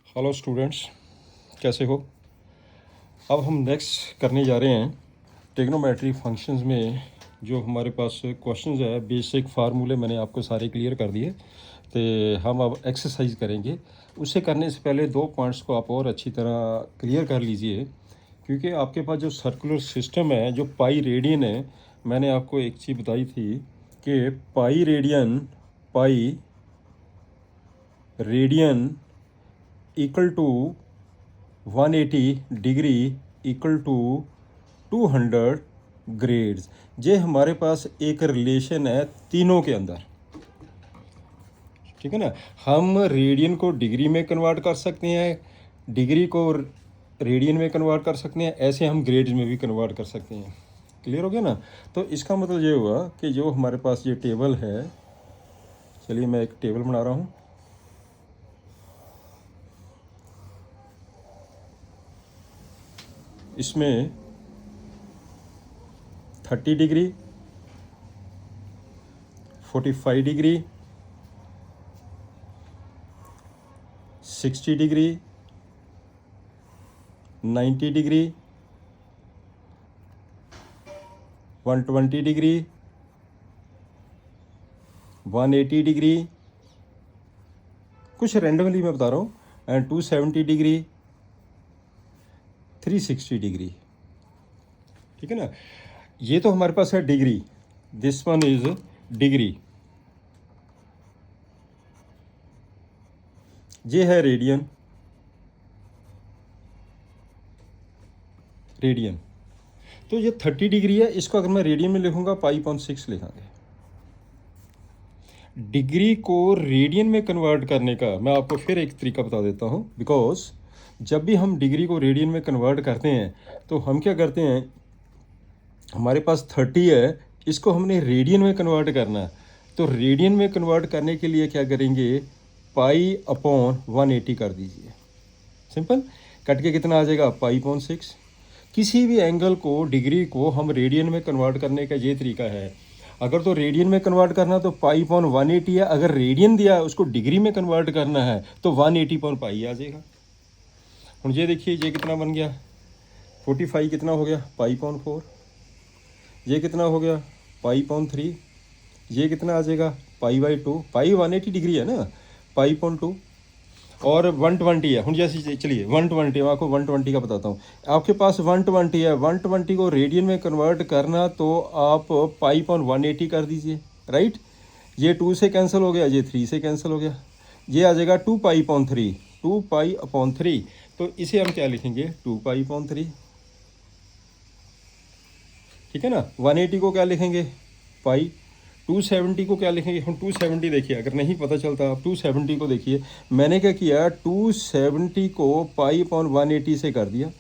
Hello students, कैसे हो। अब हम नेक्स्ट करने जा रहे हैं ट्रिग्नोमेट्री फंक्शंस में जो हमारे पास क्वेश्चंस है। बेसिक फार्मूले मैंने आपको सारे क्लियर कर दिए, तो हम अब एक्सरसाइज करेंगे। उससे करने से पहले दो पॉइंट्स को आप और अच्छी तरह क्लियर कर लीजिए, क्योंकि आपके पास जो सर्कुलर सिस्टम है, जो पाई रेडियन है, मैंने आपको एक चीज़ बताई थी कि pi radian equal to 180 degree equal to 200 grades. ये हमारे पास एक रिलेशन है तीनों के अंदर, ठीक है ना। हम रेडियन को डिग्री में कन्वर्ट कर सकते हैं, डिग्री को रेडियन में कन्वर्ट कर सकते हैं, ऐसे हम ग्रेड्स में भी कन्वर्ट कर सकते हैं। क्लियर हो गया ना। तो इसका मतलब ये हुआ कि जो हमारे पास ये टेबल है, चलिए मैं एक टेबल बना रहा हूँ। इसमें 30 degree, 45 degree, 60 degree, 90 degree, 120 degree, 180 degree, कुछ रेंडमली मैं बता रहा हूँ, एंड 270 डिग्री, 360 डिग्री। ठीक है ना। ये तो हमारे पास है degree, this one is degree. ये है रेडियन, तो ये 30 डिग्री है। इसको अगर मैं रेडियन में लिखूंगा π/6 लिखांगे। डिग्री को रेडियन में कन्वर्ट करने का मैं आपको फिर एक तरीका बता देता हूँ, बिकॉज जब भी हम डिग्री को रेडियन में कन्वर्ट करते हैं तो हम क्या करते हैं, हमारे पास 30 है, इसको हमने रेडियन में कन्वर्ट करना है। तो रेडियन में कन्वर्ट करने के लिए क्या करेंगे, π/180 कर दीजिए। सिंपल, कट के कितना आ जाएगा, π/6। किसी भी एंगल को, डिग्री को हम रेडियन में कन्वर्ट करने का ये तरीका है। अगर तो रेडियन में कन्वर्ट करना तो π/180 है, अगर रेडियन दिया उसको डिग्री में कन्वर्ट करना है तो 180/π आ जाएगा। हम ये देखिए, ये कितना बन गया, 45 कितना हो गया, π/4। ये कितना हो गया, π/3। ये कितना आ जाएगा, π/2। पाई 180 डिग्री है ना, π/2। और 120 है। हम जैसे चलिए 120, मैं आपको 120 का बताता हूँ। आपके पास 120 है, 120 को रेडियन में कन्वर्ट करना तो आप π/180 कर दीजिए, राइट। ये 2 से कैंसिल हो गया, ये 3 से कैंसिल हो गया, ये आ जाएगा 2π/3, 2π/3। तो इसे हम क्या लिखेंगे, 2π/3। ठीक है ना। 180 को क्या लिखेंगे, पाई। 270 को क्या लिखेंगे, हम 270 देखिए, अगर नहीं पता चलता आप 270 को देखिए। मैंने क्या किया, 270 को π/180 से कर दिया।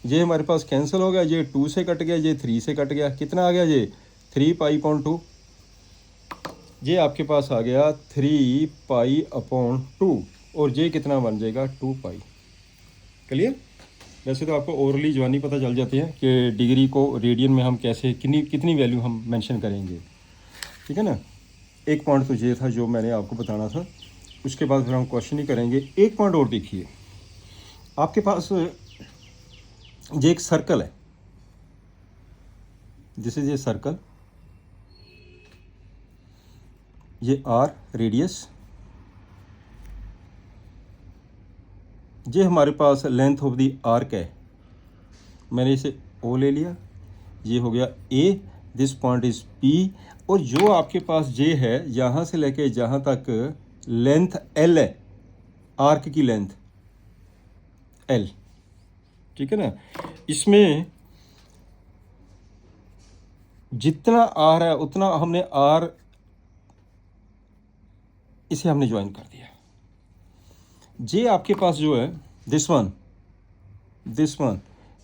ये हमारे पास कैंसिल हो गया, ये 2 से कट गया, ये 3 से कट गया, कितना आ गया, ये 3π/2। ये आपके पास आ गया 3π/2, और ये कितना बन जाएगा, 2π। क्लियर। वैसे तो आपको ओरली जवानी पता चल जाती है कि डिग्री को रेडियन में हम कैसे कितनी वैल्यू हम मेंशन करेंगे। ठीक है ना। एक पॉइंट तो ये था जो मैंने आपको बताना था। उसके बाद फिर हम क्वेश्चन ही करेंगे। एक पॉइंट और देखिए, आपके पास ये एक सर्कल है, दिस इज ये सर्कल, ये आर रेडियस, ये हमारे पास लेंथ ऑफ द आर्क है। मैंने इसे ओ ले लिया, ये हो गया ए, दिस पॉइंट इज पी, और जो आपके पास जे है, यहाँ से लेके जहाँ तक लेंथ एल है, आर्क की लेंथ एल। ठीक है ना। इसमें जितना आर है उतना हमने आर, इसे हमने ज्वाइन कर दिया। जे आपके पास जो है, दिस वन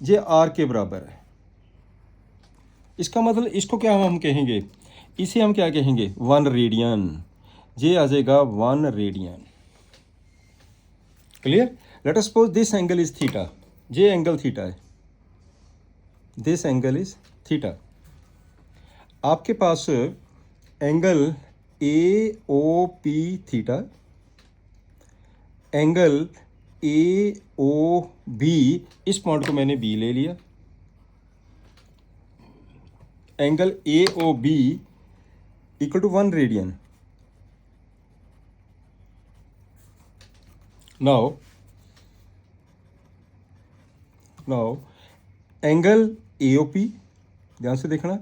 ये आर के बराबर है। इसका मतलब इसको क्या हम कहेंगे, इसे हम क्या कहेंगे, 1 रेडियन। ये आ जाएगा 1 radian. Clear. Let us suppose this angle is theta, ये एंगल थीटा है, दिस एंगल इज थीटा। आपके पास angle A O P theta, angle A O B, इस पॉइंट को मैंने बी ले लिया, angle A O B equal to 1 radian. Now angle A O P, ध्यान से देखना,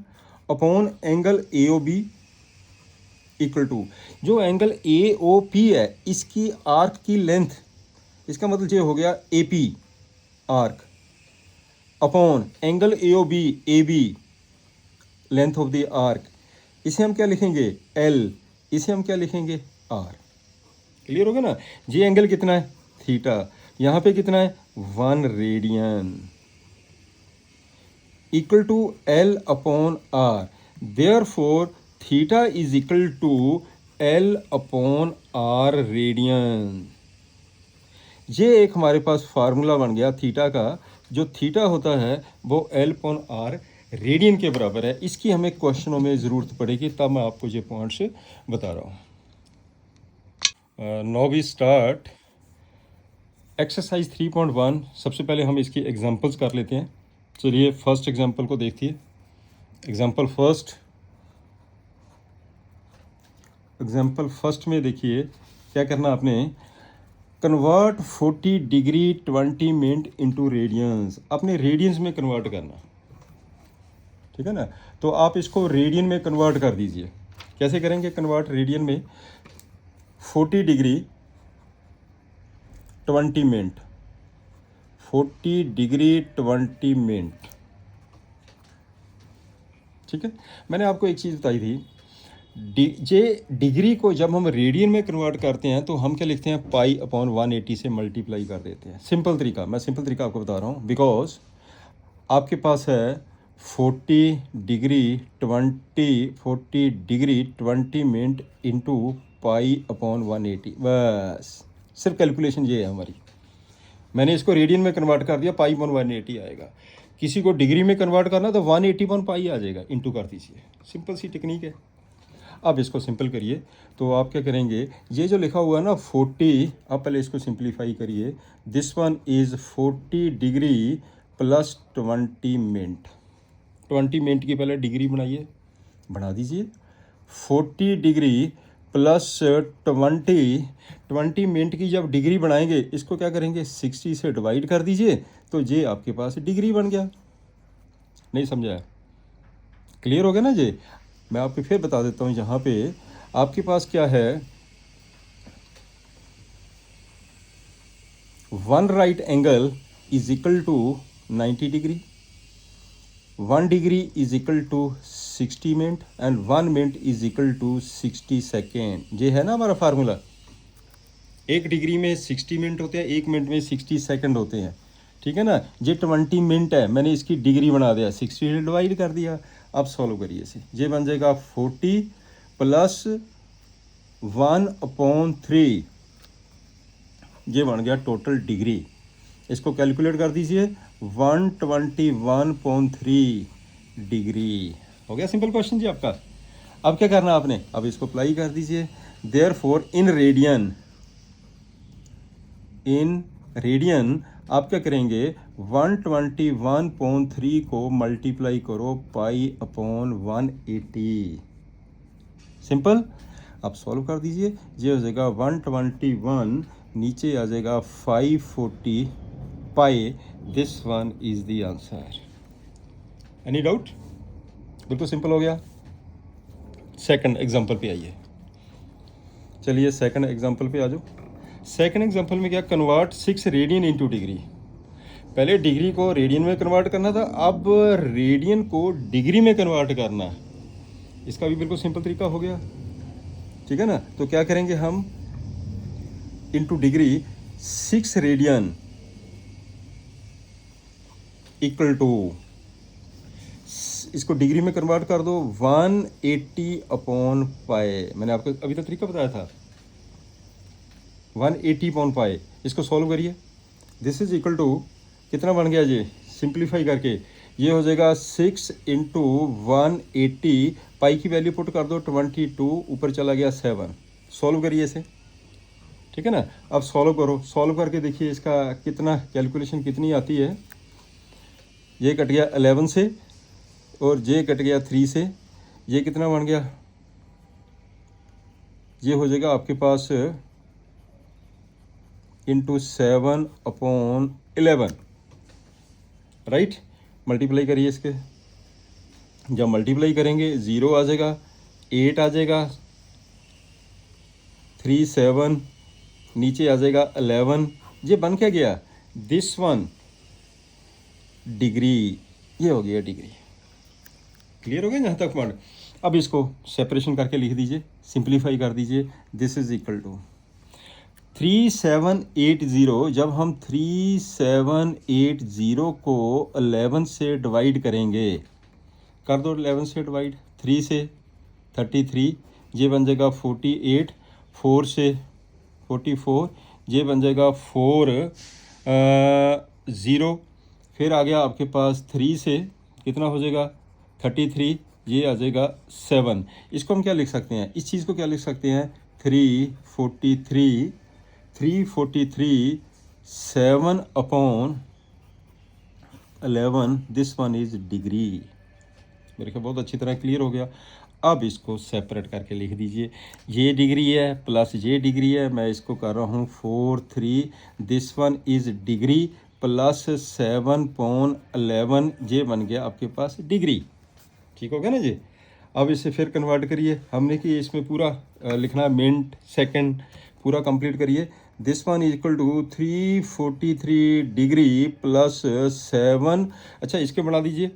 upon angle A O B equal to, जो एंगल ए ओ पी है इसकी आर्क की लेंथ, इसका मतलब ये हो गया A P arc, upon angle A O B A B length of the arc, इसे हम क्या लिखेंगे एल, इसे हम क्या लिखेंगे आर। क्लियर हो गया ना। ये एंगल कितना है थीटा, यहाँ पे कितना है 1 radian, equal to L upon R, therefore theta is equal to L upon R radian. ये एक हमारे पास फार्मूला बन गया थीटा का, जो थीटा होता है वो एल अपॉन आर रेडियन के बराबर है। इसकी हमें क्वेश्चनों में ज़रूरत पड़ेगी, तब मैं आपको ये पॉइंट्स बता रहा हूँ। Now we start exercise 3.1। सबसे पहले हम इसकी एग्जांपल्स कर लेते हैं। चलिए फर्स्ट एग्जांपल को देखिए। एग्जांपल फर्स्ट में देखिए क्या करना आपने, convert 40 degree 20 minute into radiance, अपने रेडियंस में कन्वर्ट करना, ठीक है ना। तो आप इसको रेडियन में कन्वर्ट कर दीजिए। कैसे करेंगे कन्वर्ट रेडियन में, 40 डिग्री 20 मिनट, 40 डिग्री 20 मिनट, ठीक है। मैंने आपको एक चीज़ बताई थी, जे डिग्री को जब हम रेडियन में कन्वर्ट करते हैं तो हम क्या लिखते हैं, पाई अपॉन 180 से मल्टीप्लाई कर देते हैं। सिंपल तरीका, मैं सिंपल तरीका आपको बता रहा हूँ, बिकॉज आपके पास है 40 degree 20 minute into pi upon 180, बस सिर्फ कैलकुलेशन ये है हमारी। मैंने इसको रेडियन में कन्वर्ट कर दिया, पाई अपॉन 180 आएगा। किसी को डिग्री में कन्वर्ट करना तो 180 अपॉन पाई आ जाएगा, इंटू कर दीजिए। सिंपल सी टेक्निक है। अब इसको सिंपल करिए तो आप क्या करेंगे, ये जो लिखा हुआ है ना 40, आप पहले इसको सिंप्लीफाई करिए। This one is 40 degree plus 20 minute, 20 minute की पहले डिग्री बनाइए, बना दीजिए। 40 डिग्री प्लस 20 मिनट की जब डिग्री बनाएंगे, इसको क्या करेंगे 60 से डिवाइड कर दीजिए, तो ये आपके पास डिग्री बन गया। नहीं समझाया? क्लियर हो गया ना जी। मैं आपको फिर बता देता हूँ, यहाँ पे आपके पास क्या है, 1 right angle is equal to 90 degree, 1 degree is equal to 60 minute and 1 minute is equal to 60 second. ये है ना हमारा फार्मूला। 1 डिग्री में 60 मिनट होते हैं, 1 मिनट में 60 सेकेंड होते हैं, ठीक है ना। ये 20 मिनट है, मैंने इसकी डिग्री बना दिया, 60 से डिवाइड कर दिया। अब सॉल्व करिए इसे, ये बन जाएगा 40 प्लस 1/3, ये बन गया टोटल डिग्री। इसको कैलकुलेट कर दीजिए, 121.3 डिग्री हो गया। सिंपल क्वेश्चन जी आपका। अब क्या करना आपने, अब इसको अप्लाई कर दीजिए। देयरफॉर इन रेडियन आप क्या करेंगे, 121.3 को मल्टीप्लाई करो पाई अपॉन 180। सिंपल। आप सॉल्व कर दीजिए, ये हो जाएगा 121, नीचे आ जाएगा 540 pi. This one is the answer. Any doubt? बिल्कुल सिंपल हो गया। सेकंड एग्जांपल पे आइए। चलिए सेकंड एग्जांपल पे आ जाओ। सेकंड एग्जांपल में क्या, कन्वर्ट 6 रेडियन इनटू डिग्री। पहले डिग्री को रेडियन में कन्वर्ट करना था, अब रेडियन को डिग्री में कन्वर्ट करना। इसका भी बिल्कुल सिंपल तरीका हो गया, ठीक है ना। तो क्या करेंगे हम, into degree 6 radian equal to, इसको डिग्री में कन्वर्ट कर दो 180 अपॉन पाई। मैंने आपको अभी तक तरीका बताया था, 180 अपॉन पाई। इसको सॉल्व करिए। दिस इज इक्वल टू कितना बन गया जी, सिंप्लीफाई करके ये हो जाएगा 6 इंटू 180, पाई की वैल्यू पुट कर दो 22, ऊपर चला गया 7। सॉल्व करिए इसे, ठीक है ना। अब सॉल्व करो, सॉल्व करके देखिए इसका कितना कैलकुलेशन कितनी आती है। ये कट गया 11 से और ये कट गया 3 से, ये कितना बन गया, ये हो जाएगा आपके पास इंटू 7/11, राइट। मल्टीप्लाई करिए इसके, जब मल्टीप्लाई करेंगे 0 आ जाएगा, 8 आ जाएगा, 3 7, नीचे आ जाएगा 11, ये बन क्या गया, दिस वन डिग्री, ये हो गया डिग्री। क्लियर हो गया यहाँ तक पॉइंट। अब इसको सेपरेशन करके लिख दीजिए, सिंप्लीफाई कर दीजिए। दिस इज इक्वल टू 3780, जब हम 3780 को 11 से डिवाइड करेंगे, कर दो 11 से डिवाइड, 3 से 33, ये बन जाएगा 48, 4 से 44, ये बन जाएगा 4 0, फिर आ गया आपके पास 3 से कितना हो जाएगा 33, ये आ जाएगा 7। इसको हम क्या लिख सकते हैं, इस चीज़ को क्या लिख सकते हैं, 343 7/11, दिस वन इज डिग्री। मेरे ख्याल बहुत अच्छी तरह क्लियर हो गया। अब इसको सेपरेट करके लिख दीजिए, ये डिग्री है प्लस ये डिग्री है, मैं इसको कर रहा हूँ 43, this one is degree plus 7/11, ये बन गया आपके पास डिग्री। ठीक हो गया ना जी। अब इसे फिर कन्वर्ट करिए, हमने कि इसमें पूरा लिखना मिनट सेकंड पूरा कंप्लीट करिए। This one is equal to 343 degree plus 7, अच्छा इसके बढ़ा दीजिए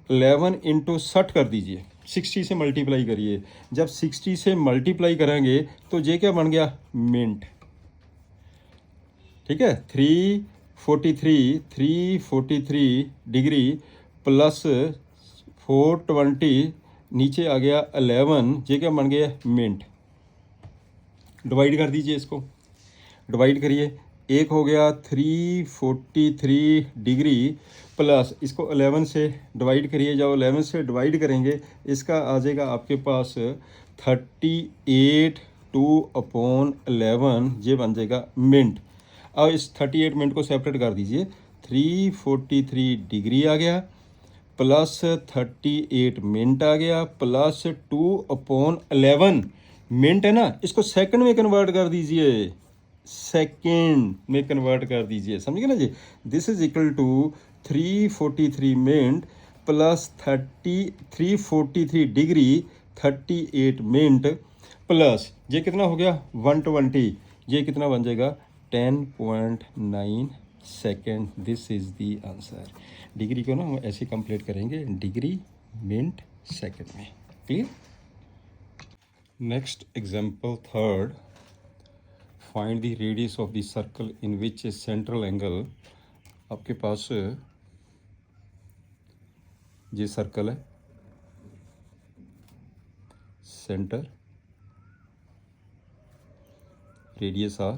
11 इंटू 60 कर दीजिए, 60 से मल्टीप्लाई करिए, जब 60 से मल्टीप्लाई करेंगे तो ये क्या बन गया, मिनट। ठीक है, 343 डिग्री प्लस 420, नीचे आ गया 11, ये क्या बन गया, मिनट। डिवाइड कर दीजिए, इसको डिवाइड करिए, एक हो गया 343 डिग्री प्लस, इसको 11 से डिवाइड करिए, जब 11 से डिवाइड करेंगे इसका आ जाएगा आपके पास 38 2/11, ये बन जाएगा मिनट। अब इस 38 मिनट को सेपरेट कर दीजिए, 343 डिग्री आ गया प्लस 38 मिनट आ गया प्लस 2/11 मिनट है ना, इसको सेकंड में कन्वर्ट कर दीजिए, सेकंड में कन्वर्ट कर दीजिए, समझ गए ना जी। This is equal to 343 minute plus 343 degree 38 minute plus ये कितना हो गया 120, ये कितना बन जाएगा 10.9 second. This is the answer. Degree को ना हम ऐसे कंप्लीट करेंगे, डिग्री मिनट सेकेंड में। Clear. Next example third, find the radius of the circle in which central angle, आपके पास ये सर्कल है, centre, radius R,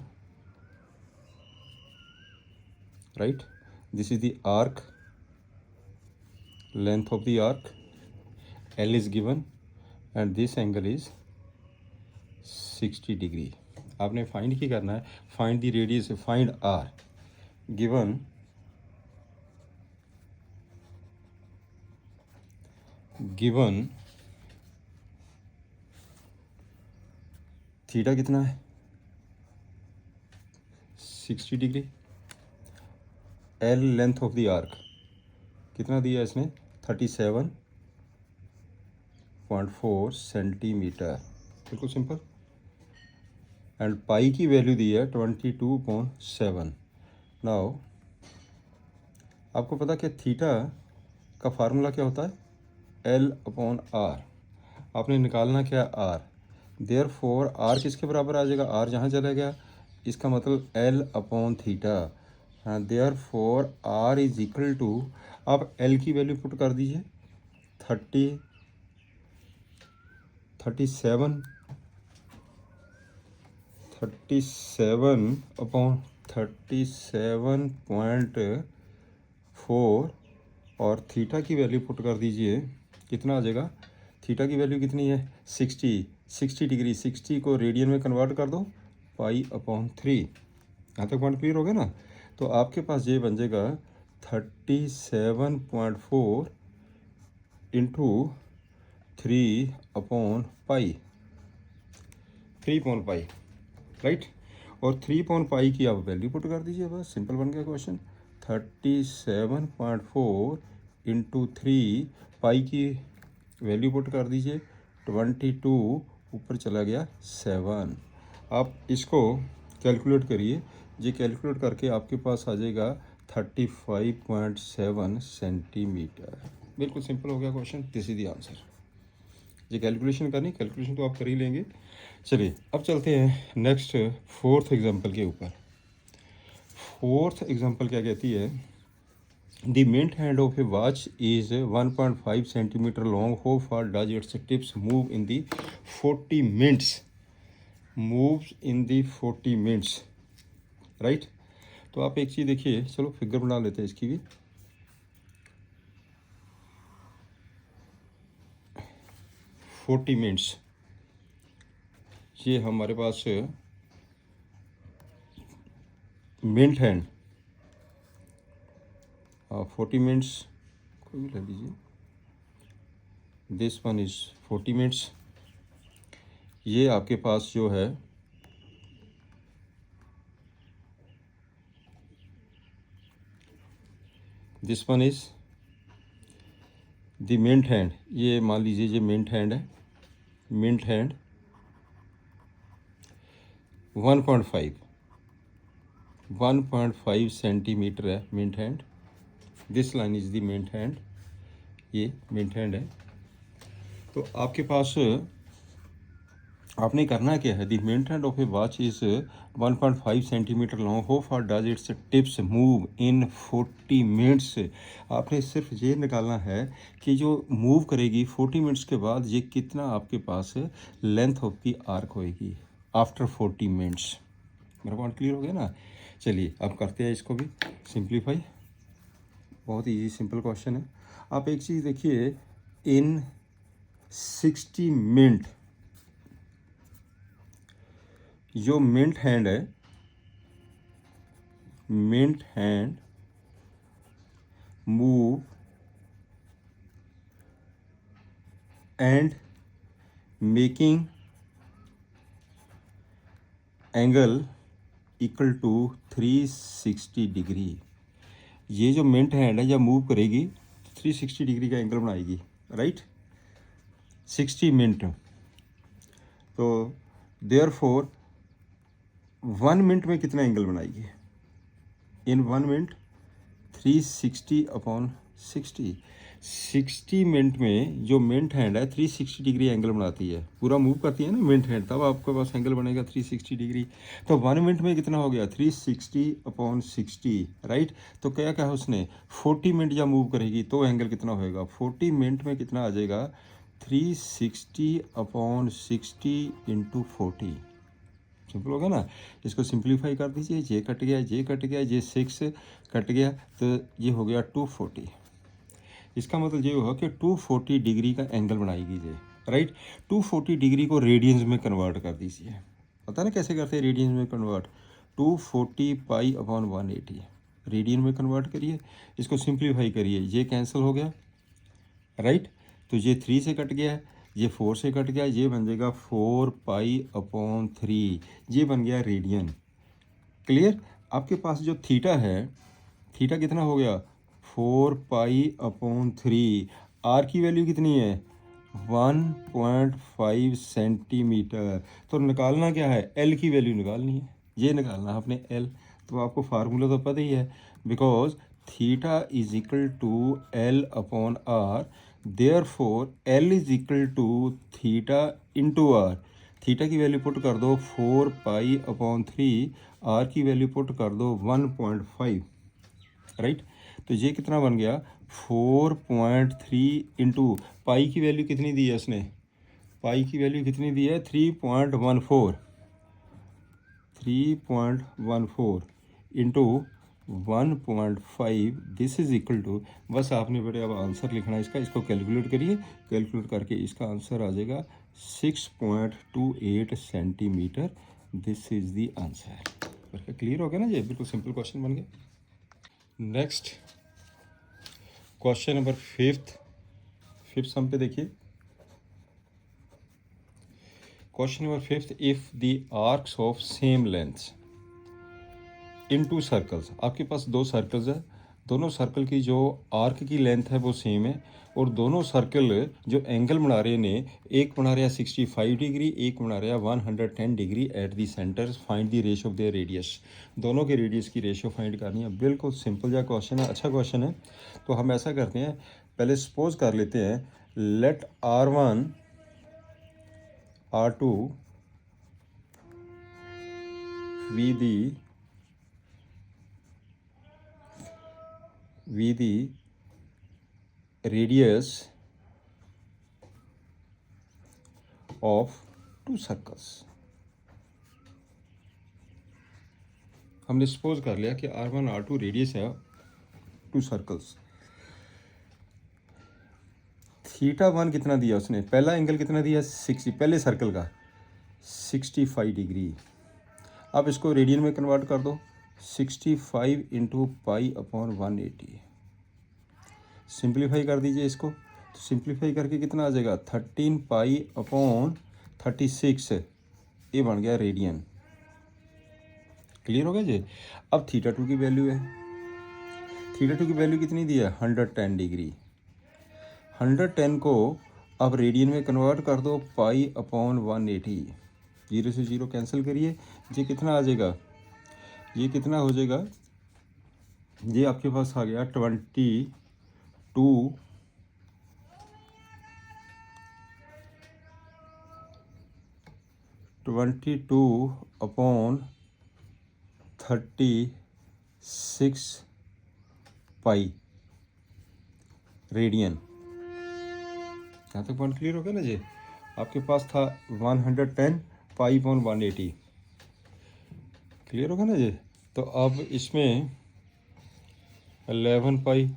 right, this is the arc, length of the arc L is given and this angle is 60 degree। आपने find क्या करना है, find the radius, find R, given theta कितना है 60 degree, L length of the arc कितना दिया इसने 37.4 centimetre, बिल्कुल सिंपल, एंड पाई की वैल्यू दी है 22.7। नाउ आपको पता कि थीटा का फार्मूला क्या होता है, L/R, आपने निकालना क्या R, देयरफॉर R किसके बराबर आ जाएगा, R जहाँ चला गया, इसका मतलब L/थीटा, therefore R is equal to, आप L की वैल्यू पुट कर दीजिए 37/37.4 और थीटा की वैल्यू पुट कर दीजिए, कितना आ जाएगा, थीटा की वैल्यू कितनी है 60 डिग्री, 60 को रेडियन में कन्वर्ट कर दो पाई अपॉन 3। यहाँ तक पॉइंट क्लियर हो गया ना। तो आपके पास ये बन जाएगा 37.4 into 3 upon pi, 3 upon pi, right. और 3 अपॉन पाई की आप वैल्यू पुट कर दीजिए, बस सिंपल बन गया क्वेश्चन। 37.4 इंटू 3, पाई की वैल्यू पुट कर दीजिए 22, ऊपर चला गया 7। आप इसको कैलकुलेट करिए, ये कैलकुलेट करके आपके पास आ जाएगा 35.7 सेंटीमीटर। बिल्कुल सिंपल हो गया question, this is the answer. ये कैलकुलेशन करनी, कैलकुलेशन तो आप कर ही लेंगे। चलिए अब चलते हैं नेक्स्ट फोर्थ एग्जांपल के ऊपर। फोर्थ एग्जांपल क्या कहती है, the mint hand of a watch is 1.5 centimetre long, how far does its tips move in the 40 minutes, moves in the 40 minutes, right. तो आप एक चीज़ देखिए, चलो फिगर बना लेते हैं इसकी भी। फोर्टी मिनट्स, ये हमारे पास मिनट हैंड, 40 मिनट्स कोई भी ले लीजिए, दिस वन इज 40 मिनट्स। ये आपके पास जो है this one is the mint hand, ये मान लीजिए ये मिंट हैंड है, मिंट हैंड 1.5 सेंटीमीटर है mint hand, this line is the mint hand, ये मिंट हैंड है। तो आपके पास आपने करना क्या है, the mint hand of a watch is 1.5 centimetre long, how far does its tips move in 40 minutes. आपने सिर्फ ये निकालना है कि जो मूव करेगी 40 मिनट्स के बाद ये कितना आपके पास लेंथ ऑफ दी आर्क होएगी आफ्टर 40 मिनट्स। मेरा पॉइंट क्लियर हो गया ना। चलिए अब करते हैं इसको भी सिंप्लीफाई, बहुत ईजी सिंपल क्वेश्चन है। आप एक चीज़ देखिए, इन 60 मिनट जो मिंट हैंड है, mint hand move and making angle equal to 360 degree. ये जो मिंट हैंड है जब मूव करेगी 360 डिग्री का एंगल बनाएगी, राइट, 60 मिनट। तो देयरफॉर 1 मिनट में कितना एंगल बनाएगी, इन 1 मिनट 360 अपॉन 60, 60 मिनट में जो मिंट हैंड है 360 डिग्री एंगल बनाती है, पूरा मूव करती है ना मिंट हैंड, तब आपके पास एंगल बनेगा 360 डिग्री। तो 1 मिनट में कितना हो गया 360 अपॉन 60, राइट। तो क्या कहा उसने, 40 मिनट जब मूव करेगी तो एंगल कितना होएगा, 40 मिनट में कितना आ जाएगा 360 अपॉन 60 इंटू 40। सिंपल हो गया ना। इसको सिंप्लीफाई कर दीजिए, ये कट गया, ये कट गया, ये 6 कट गया, तो ये हो गया 240। इसका मतलब ये हुआ कि 240 डिग्री का एंगल बनाएगी ये, राइट। 240 डिग्री को रेडियंस में कन्वर्ट कर दीजिए, पता ना कैसे करते हैं रेडियंस में कन्वर्ट, 240 पाई अपॉन 180 रेडियन में कन्वर्ट करिए, इसको सिंप्लीफाई करिए, ये कैंसिल हो गया, राइट। तो ये 3 से कट गया, ये 4 से कट गया, ये बन जाएगा 4 पाई अपॉन 3, ये बन गया रेडियन। क्लियर। आपके पास जो थीटा है, थीटा कितना हो गया 4 पाई अपॉन 3, आर की वैल्यू कितनी है 1.5 सेंटीमीटर। तो निकालना क्या है, एल की वैल्यू निकालनी है, ये निकालना है आपने एल। तो आपको फार्मूला तो पता ही है, because theta is equal to L upon R, therefore L is equal to theta into R. Theta की वैल्यू पुट कर दो 4 पाई अपॉन 3, आर की वैल्यू पुट कर दो 1.5, राइट। तो ये कितना बन गया 4.3 इंटू पाई की वैल्यू कितनी दी है उसने, पाई की वैल्यू कितनी दी है 3.14, 3.14 into 1.5, this is equal to, बस आपने बेटे अब आंसर लिखना है इसका, इसको कैलकुलेट करिए, कैलकुलेट करके इसका आंसर आ जाएगा 6.28 centimetre this is the answer. Clear हो गया ना ये, बिल्कुल सिंपल क्वेश्चन बन गया। नेक्स्ट क्वेश्चन नंबर फिफ्थ सम पे देखिए। Question number fifth, if the arcs of same length in two circles, आपके पास दो सर्कल्स है, दोनों सर्कल की जो आर्क की लेंथ है वो सेम है, और दोनों सर्कल जो एंगल बना रहे ने, एक बना रहा 65 डिग्री, एक बना रहा 110 degree at the centre, find the ratio of their radius. दोनों के रेडियस की रेशियो फाइंड करनी है। बिल्कुल सिंपल जा क्वेश्चन है, अच्छा क्वेश्चन है। तो हम ऐसा करते हैं, पहले सपोज कर लेते हैं, let R1 R2 we the radius of two circles। हमने सपोज कर लिया कि R1 R2 रेडियस है टू सर्कल्स। θ1 कितना दिया उसने, पहला एंगल कितना दिया 60, पहले सर्कल का 65 डिग्री। अब इसको रेडियन में कन्वर्ट कर दो, 65 इंटू पाई अपॉन 180। सिंप्लीफाई कर दीजिए इसको, तो सिंप्लीफाई करके कितना आ जाएगा 13 पाई अपॉन 36, ये बन गया रेडियन। क्लियर हो गया जी। अब θ2 की वैल्यू है, θ2 की वैल्यू कितनी दी है 110 डिग्री। 110 को अब रेडियन में कन्वर्ट कर दो, पाई अपॉन 180, 0 से 0 कैंसिल करिए, ये कितना आ जाएगा, ये कितना हो जाएगा, ये आपके पास आ गया 22 अपॉन 36 पाई रेडियन। यहाँ तक पॉइंट क्लियर हो गया ना जी। आपके पास था 110 पाई अपॉन 180, क्लियर होगा ना जी। तो अब इसमें 11 पाई,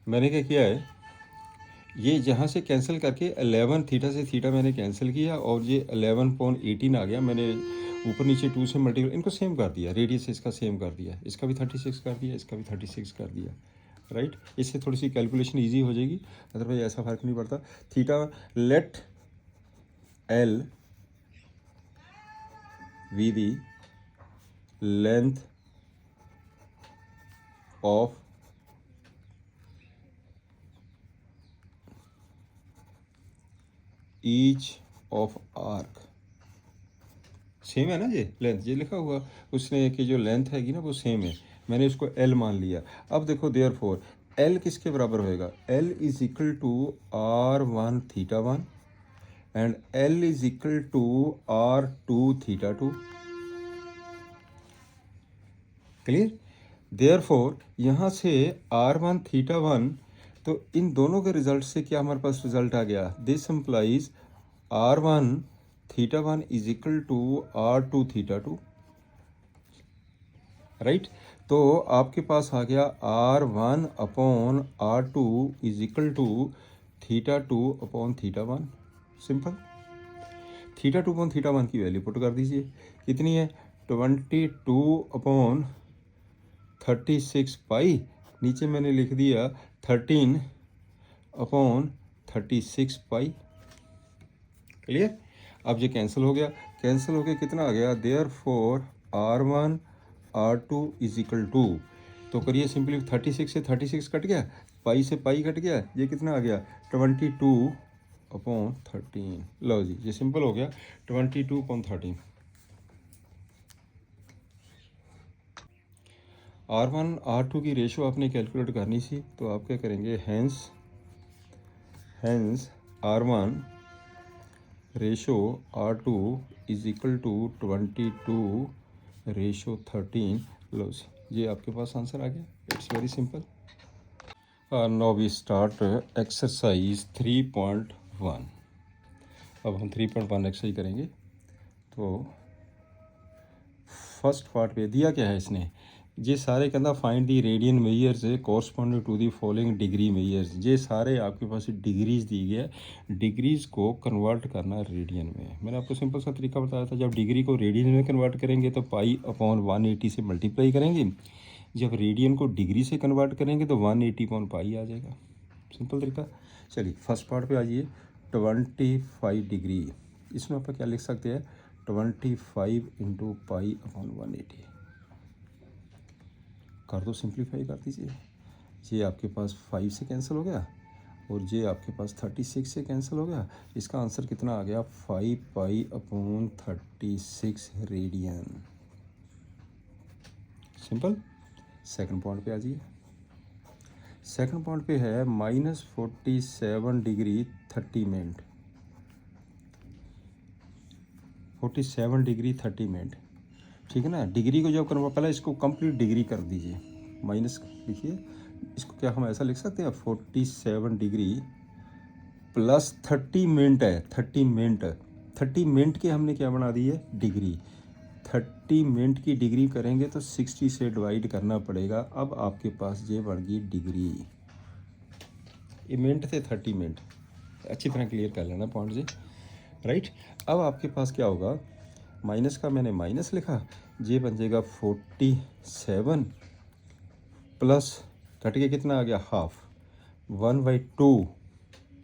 मैंने क्या किया है, ये जहाँ से कैंसिल करके 11 थीटा से थीटा मैंने कैंसिल किया, और ये 11.18 आ गया। मैंने ऊपर नीचे 2 से मल्टीप्लाई, इनको सेम कर दिया, रेडियस इसका सेम कर दिया, इसका भी 36 कर दिया, इसका भी 36 कर दिया, राइट। इससे थोड़ी सी कैलकुलेशन इजी हो जाएगी, अदरवाइज ऐसा फर्क नहीं पड़ता। Theta let L we the length of each of arc, same है ना जी, लेंथ ये लिखा हुआ उसने कि जो लेंथ हैगी ना वो सेम है, मैंने उसको L मान लिया। अब देखो देयरफॉर L किसके बराबर होएगा, L is equal to R1 θ1 and L is equal to R2 θ2। Clear. Therefore यहाँ से R1 θ1, तो इन दोनों के रिजल्ट से क्या हमारे पास रिजल्ट आ गया, this implies R1 θ1 is equal to R2 θ2, right. तो आपके पास आ गया R1 upon R2 is equal to θ2 upon θ1, simple. θ2 upon θ1 की वैल्यू पुट कर दीजिए, कितनी है 22 अपॉन 36 पाई, नीचे मैंने लिख दिया 13 अपॉन 36 पाई। क्लियर। अब ये कैंसिल हो गया, कैंसिल हो गया कितना आ गया, therefore R1 R2 is equal to, तो करिए सिंपली 36 से 36 कट गया, पाई से पाई कट गया, ये कितना आ गया 22 अपॉन 13। लो जी ये सिंपल हो गया 22 अपॉन 13। R1 R2 की रेशो आपने कैलकुलेट करनी थी, तो आप क्या करेंगे, hence R1 ratio R2 is equal to 22 ratio 13। लो ये आपके पास आंसर आ गया, it's very simple. Now we start exercise 3.1। अब हम 3.1 एक्सरसाइज करेंगे। तो फर्स्ट पार्ट पे दिया क्या है इसने, ये सारे कहता find the radian measures corresponding to the following degree measures. ये सारे आपके पास डिग्रीज दी गई है, डिग्रीज को कन्वर्ट करना रेडियन में। मैंने आपको सिंपल सा तरीका बताया था, जब डिग्री को रेडियन में कन्वर्ट करेंगे तो पाई अपॉन 180 से मल्टीप्लाई करेंगे, जब रेडियन को डिग्री से कन्वर्ट करेंगे तो 180 अपॉन पाई आ जाएगा। सिंपल तरीका। चलिए फर्स्ट पार्ट पे आ जाइए। 25 डिग्री, इसमें आप क्या लिख सकते हैं, 25 इंटू पाई अपॉन 180 कर दो, सिंप्लीफाई कर दीजिए। ये आपके पास 5 से कैंसिल हो गया और ये आपके पास 36 से कैंसिल हो गया। इसका आंसर कितना आ गया, 5 pi upon 36 radian. Simple. Second point पे आ जाइए। सेकंड पॉइंट पे है -47 डिग्री 30 मिनट। 47 डिग्री 30 मिनट, ठीक है ना। डिग्री को जब करवा, पहले इसको कंप्लीट डिग्री कर दीजिए, माइनस लिखिए इसको। क्या हम ऐसा लिख सकते हैं, 47 डिग्री प्लस 30 मिनट है, 30 मिनट, 30 मिनट के हमने क्या बना दी है, डिग्री। 30 मिनट की डिग्री करेंगे तो 60 से डिवाइड करना पड़ेगा। अब आपके पास ये बन गई डिग्री। ये मिनट थे, 30 मिनट, अच्छी तरह क्लियर कर लेना पॉइंट से, राइट। अब आपके पास क्या होगा, माइनस का मैंने माइनस लिखा, ये बन जाएगा 47 प्लस कट के कितना आ गया, हाफ, 1/2,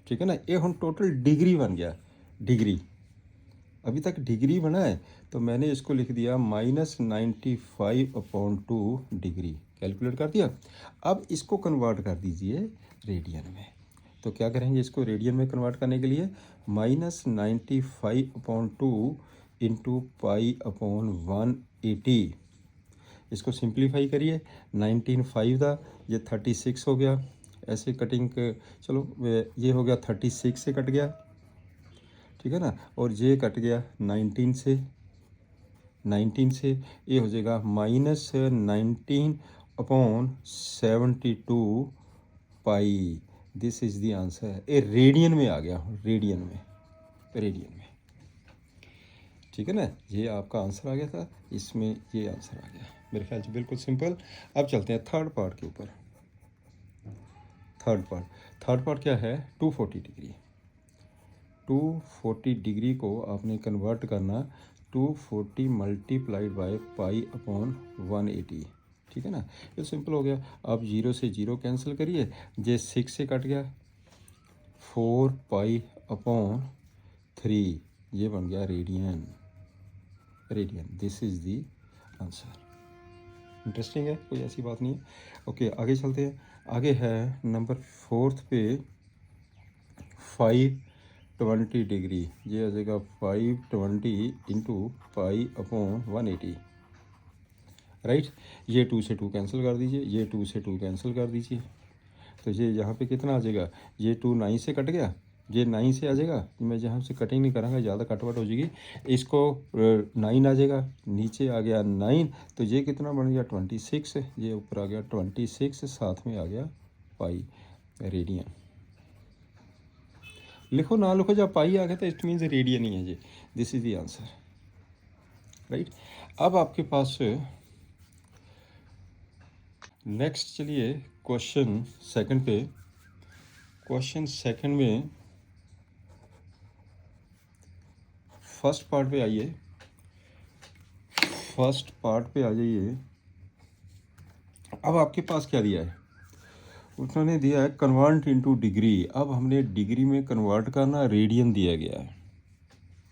ठीक है ना। ये हम टोटल डिग्री बन गया, डिग्री। अभी तक डिग्री बना है तो मैंने इसको लिख दिया -95/2 डिग्री, कैलकुलेट कर दिया। अब इसको कन्वर्ट कर दीजिए रेडियन में। तो क्या करेंगे, इसको रेडियन में कन्वर्ट करने के लिए -95/2 इंटू पाई अपॉन 180। इसको सिंप्लीफाई करिए, 19 था, ये 36 हो गया। ऐसे कटिंग चलो ये हो गया 36 से कट गया, ठीक है ना। और ये कट गया 19 से, 19 से ये हो जाएगा -19/72 pi. This is the answer. ये रेडियन में आ गया, रेडियन में, रेडियन में, ठीक है ना। ये आपका आंसर आ गया था, इसमें ये आंसर आ गया। मेरे ख्याल से बिल्कुल सिंपल। अब चलते हैं थर्ड पार्ट के ऊपर। थर्ड पार्ट क्या है, 240 डिग्री। 240 डिग्री को आपने कन्वर्ट करना, 240 मल्टीप्लाइड बाय पाई अपॉन 180, ठीक है ना। ये सिंपल हो गया। अब 0 से 0 कैंसिल करिए, ये 6 से कट गया, 4 पाई अपॉन 3, ये बन गया radian, radian. This is the answer. Interesting है, कोई ऐसी बात नहीं है। ओके आगे चलते हैं। आगे है नंबर 4 पे 520 डिग्री। ये आ जाएगा 520 इंटू पाई अपॉन 180, राइट। ये 2 से 2 कैंसिल कर दीजिए, ये 2 से 2 कैंसिल कर दीजिए, तो ये यहाँ पे कितना आ जाएगा, ये 2 9 से कट गया, ये 9 से आ जाएगा। मैं यहाँ से कटिंग नहीं करूँगा, ज़्यादा कटवट हो जाएगी। इसको 9 आ जाएगा, नीचे आ गया 9, तो ये कितना बन गया 26, ये ऊपर आ गया 26, साथ में आ गया पाई रेडियन। लिखो ना लिखो, जब पाई आ गया तो इट मीन्स रेडियन ही है ये। This is the answer, right. अब आपके पास नेक्स्ट चलिए क्वेश्चन सेकंड पे। क्वेश्चन सेकंड में फर्स्ट पार्ट पे आइए, फर्स्ट पार्ट पे आ जाइए। अब आपके पास क्या दिया है, उन्होंने दिया है कन्वर्ट इनटू डिग्री। अब हमने डिग्री में कन्वर्ट करना, रेडियन दिया गया है,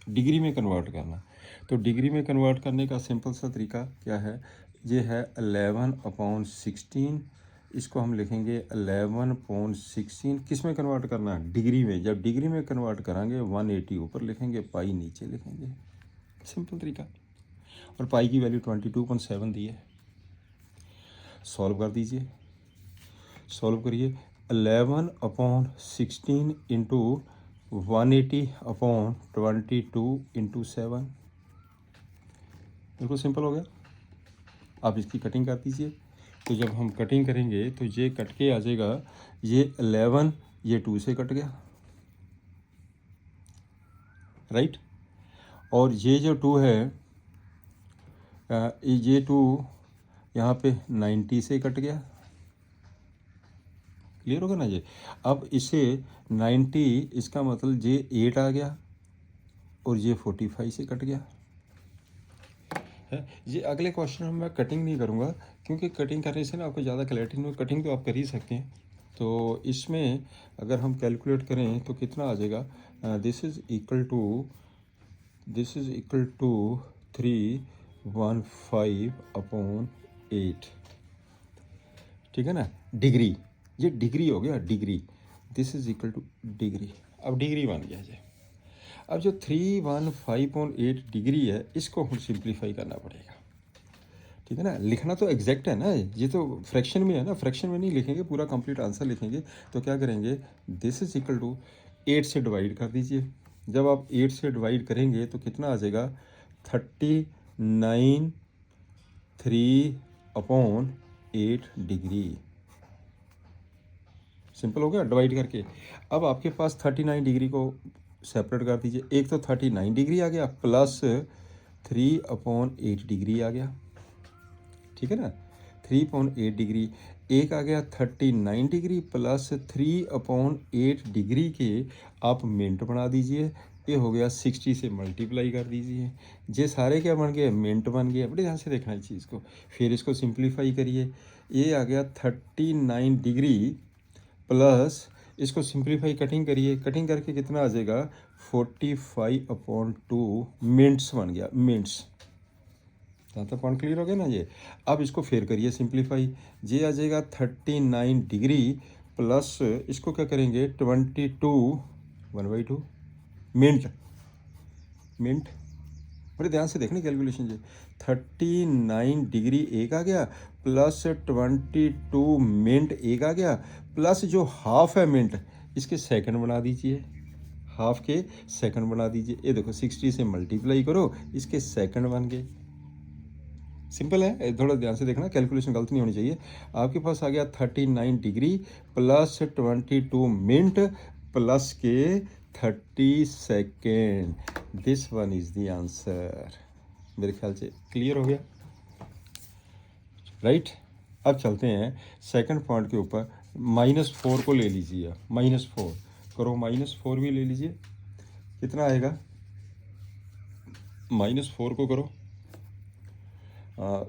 डिग्री में कन्वर्ट करना। तो डिग्री में कन्वर्ट करने का सिंपल सा तरीका क्या है, ये है 11/16। इसको हम लिखेंगे 11/16। किस में कन्वर्ट करना है, डिग्री में। जब डिग्री में कन्वर्ट करेंगे 180 ऊपर लिखेंगे, पाई नीचे लिखेंगे, सिंपल तरीका। और पाई की वैल्यू 22.7 दी है। सॉल्व कर दीजिए, सॉल्व करिए। 11/16 इंटू 180/22 इंटू 7, बिल्कुल सिंपल हो गया। आप इसकी कटिंग कर दीजिए। तो जब हम कटिंग करेंगे तो ये कट के आ जाएगा, ये 11, ये 2 से कट गया, राइट। और ये जो 2 है, ये 2 यहाँ पे 90 से कट गया, क्लियर होगा ना ये। अब इसे 90, इसका मतलब ये 8 आ गया और ये 45 से कट गया है। ये अगले क्वेश्चन में मैं कटिंग नहीं करूँगा, क्योंकि कटिंग करने से ना आपको ज़्यादा क्लैरिटी नहीं, कटिंग तो आप कर ही सकते हैं। तो इसमें अगर हम कैलकुलेट करें तो कितना आ जाएगा, this is equal to 315 upon 8, ठीक है ना, डिग्री, ये डिग्री हो गया, degree, this is equal to degree, अब डिग्री बन गया ये। अब जो 315.8 डिग्री है, इसको हम सिंप्लीफाई करना पड़ेगा, ठीक है ना। लिखना तो एग्जैक्ट है ना, ये तो फ्रैक्शन में है ना, फ्रैक्शन में नहीं लिखेंगे, पूरा कंप्लीट आंसर लिखेंगे। तो क्या करेंगे, दिस इज इक्वल टू 8 से डिवाइड कर दीजिए। जब आप 8 से डिवाइड करेंगे तो कितना आ जाएगा, 39 3/8 डिग्री, सिंपल हो गया डिवाइड करके। अब आपके पास 39 डिग्री को सेपरेट कर दीजिए, एक तो 39 डिग्री आ गया प्लस 3/8 डिग्री आ गया, ठीक है ना, 3/8 डिग्री, एक आ गया 39 डिग्री प्लस 3/8 डिग्री के आप मिनट बना दीजिए, ये हो गया 60 से मल्टीप्लाई कर दीजिए, ये सारे क्या बन गए, मिनट बन गए। बड़े ध्यान से देखना है चीज़ को, फिर इसको सिंप्लीफाई करिए, ये आ गया 39 डिग्री प्लस, इसको सिंप्लीफाई कटिंग करिए, कटिंग करके कितना आ जाएगा, 45/2 मिनट्स बन गया, मिनट्स। यहाँ तक पॉइंट क्लियर हो गया ना ये। अब इसको फेर करिए सिंप्लीफाई, ये आ जाएगा 39 डिग्री प्लस, इसको क्या करेंगे 22 1/2 मिनट, मिनट, बड़े ध्यान से देखने कैलकुलेशन जी। 39 डिग्री एक आ गया प्लस 22 मिनट एक आ गया प्लस जो हाफ है मिनट, इसके सेकंड बना दीजिए, हाफ के सेकंड बना दीजिए। ये देखो 60 से मल्टीप्लाई करो, इसके सेकंड बन गए। सिंपल है, थोड़ा ध्यान से देखना, कैलकुलेशन गलत नहीं होनी चाहिए। आपके पास आ गया 39 डिग्री प्लस 22 मिनट प्लस के 30 second, this one is the answer. मेरे ख्याल से क्लियर हो गया, राइट। अब चलते हैं सेकंड पॉइंट के ऊपर। -4 को ले लीजिए, -4 करो, -4 भी ले लीजिए, कितना आएगा, -4 को करो,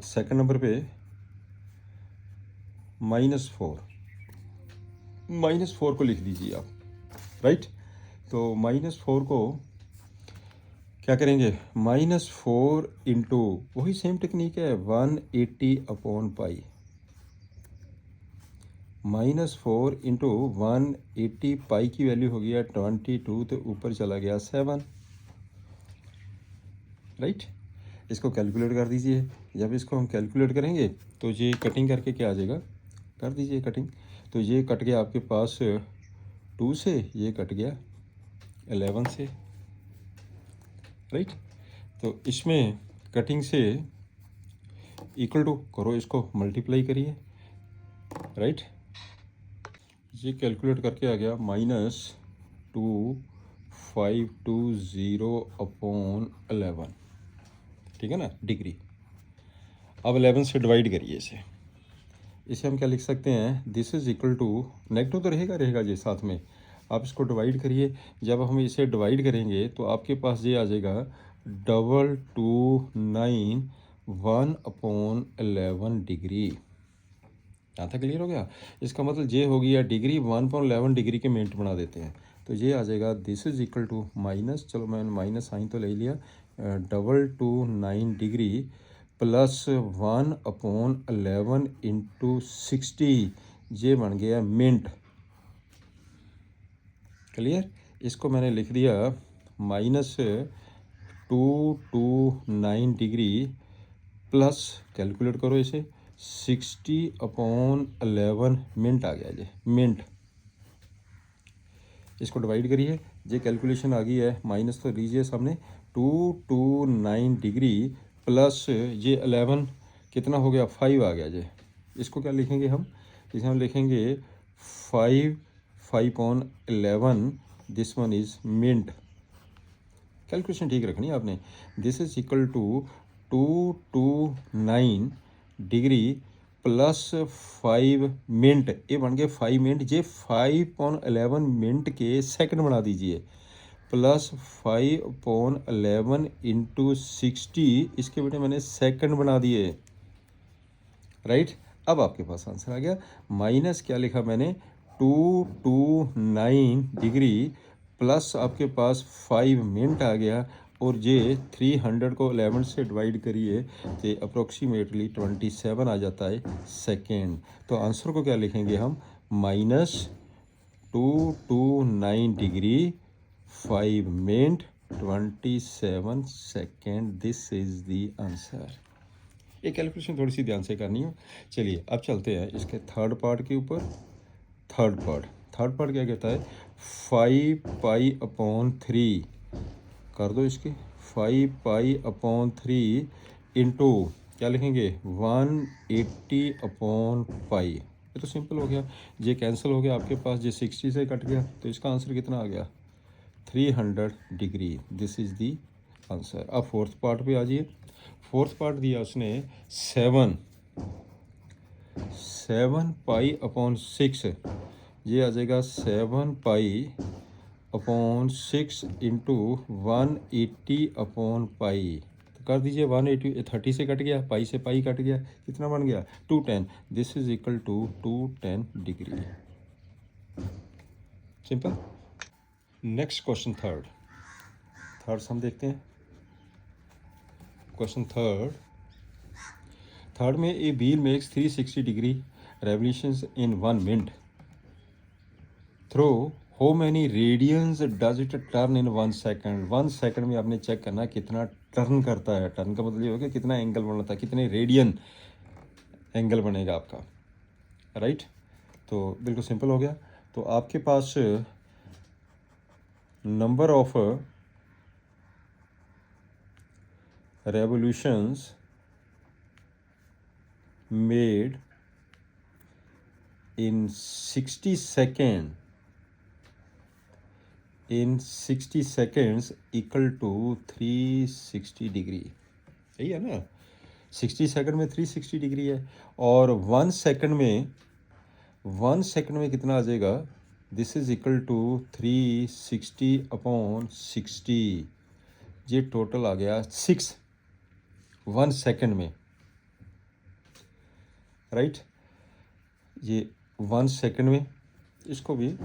सेकंड नंबर पे -4 को लिख दीजिए आप, राइट। तो -4 को क्या करेंगे, -4 इंटू, वही सेम टेक्निक है, 180/पाई, -4 इंटू 180, पाई की वैल्यू हो गया 22, तो ऊपर चला गया 7, राइट। इसको कैलकुलेट कर दीजिए, जब इसको हम कैलकुलेट करेंगे तो ये कटिंग करके क्या आ जाएगा, कर दीजिए कटिंग, तो ये कट गया आपके पास 2 से, ये कट गया 11 से, राइट। तो इसमें कटिंग से इक्वल टू करो, इसको मल्टीप्लाई करिए, राइट। ये कैलकुलेट करके आ गया -2520/11, ठीक है ना, डिग्री। अब 11 से डिवाइड करिए इसे हम क्या लिख सकते हैं, this is equal to, negative तो रहेगा ये साथ में, आप इसको डिवाइड करिए। जब हम इसे डिवाइड करेंगे तो आपके पास ये आ जाएगा 229 1/11 डिग्री। यहाँ तक क्लियर हो गया। इसका मतलब ये हो गया डिग्री, 1/11 डिग्री के मिनट बना देते हैं, तो ये आ जाएगा this is equal to minus, चलो मैंने माइनस साइन तो ले लिया, 229 डिग्री प्लस 1/11 इंटू 60, ये बन गया मिनट, क्लियर। इसको मैंने लिख दिया -229 डिग्री प्लस, कैलकुलेट करो इसे, 60/11 मिनट आ गया ये, मिनट। इसको डिवाइड करिए, ये कैलकुलेशन आ गई है, माइनस तो लीजिए सामने, 229 डिग्री प्लस ये 11 कितना हो गया, 5 आ गया ये। इसको क्या लिखेंगे हम, इसे हम लिखेंगे 5/11, this one is minute. Calculation ठीक रखनी है आपने। This is equal to 229 degree plus 5 minute, ये बन गए 5 मिनट, जे 5/11 मिनट के सेकंड बना दीजिए, प्लस 5/11 इंटू 60, इसके बेटे मैंने सेकंड बना दिए, राइट। अब आपके पास आंसर आ गया। माइनस क्या लिखा मैंने, 229 डिग्री प्लस आपके पास 5 मिनट आ गया, और जे 300 को 11 से डिवाइड करिए तो अप्रोक्सीमेटली 27 आ जाता है सेकेंड। तो आंसर को क्या लिखेंगे हम, -229 degree 5 minute 27 second, this is the answer. ये कैलकुलेशन थोड़ी सी ध्यान से करनी है। चलिए अब चलते हैं इसके थर्ड पार्ट के ऊपर। थर्ड पार्ट क्या कहता है, 5π/3 कर दो इसके, 5π/3 इंटू क्या लिखेंगे, 180/π। ये तो सिंपल हो गया, ये कैंसिल हो गया आपके पास, ये 60 से कट गया, तो इसका आंसर कितना आ गया, 300 degree. This is the answer. अब फोर्थ पार्ट पे आ जाइए। फोर्थ पार्ट दिया उसने 7π/6, ये आ जाएगा 7π/6 इंटू 180/π। तो कर दीजिए, 180 30 से कट गया, पाई से पाई कट गया, कितना बन गया, 210। This is equal to 210 degree. Simple. Next question third हम देखते हैं। क्वेश्चन थर्ड में a wheel makes 360 degree revolutions in 1 minute through how many radians does it turn in 1 second. 1 second में आपने चेक करना कितना टर्न करता है। टर्न का मतलब ये होगा कितना एंगल बनाता है, कितने रेडियन एंगल बनेगा आपका, राइट। तो बिल्कुल सिंपल हो गया। तो आपके पास number of revolutions made in 60 seconds equal to 360 degree. यही है ना, 60 सेकंड में 360 डिग्री है, और 1 सेकंड में कितना आ जाएगा, दिस इज इक्वल टू 360/60। ये टोटल आ गया 6 1 सेकंड में, राइट। ये 1 सेकंड में, इसको भी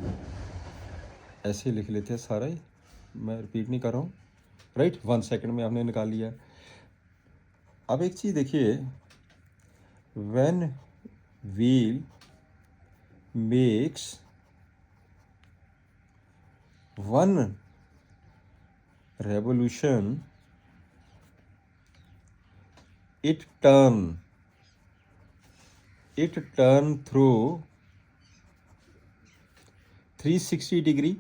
ऐसे लिख लेते हैं सारा ही, मैं रिपीट नहीं कर रहा हूँ, राइट। 1 सेकंड में आपने निकाल लिया। अब एक चीज़ देखिए, when wheel makes 1 revolution it turn through 360 degree,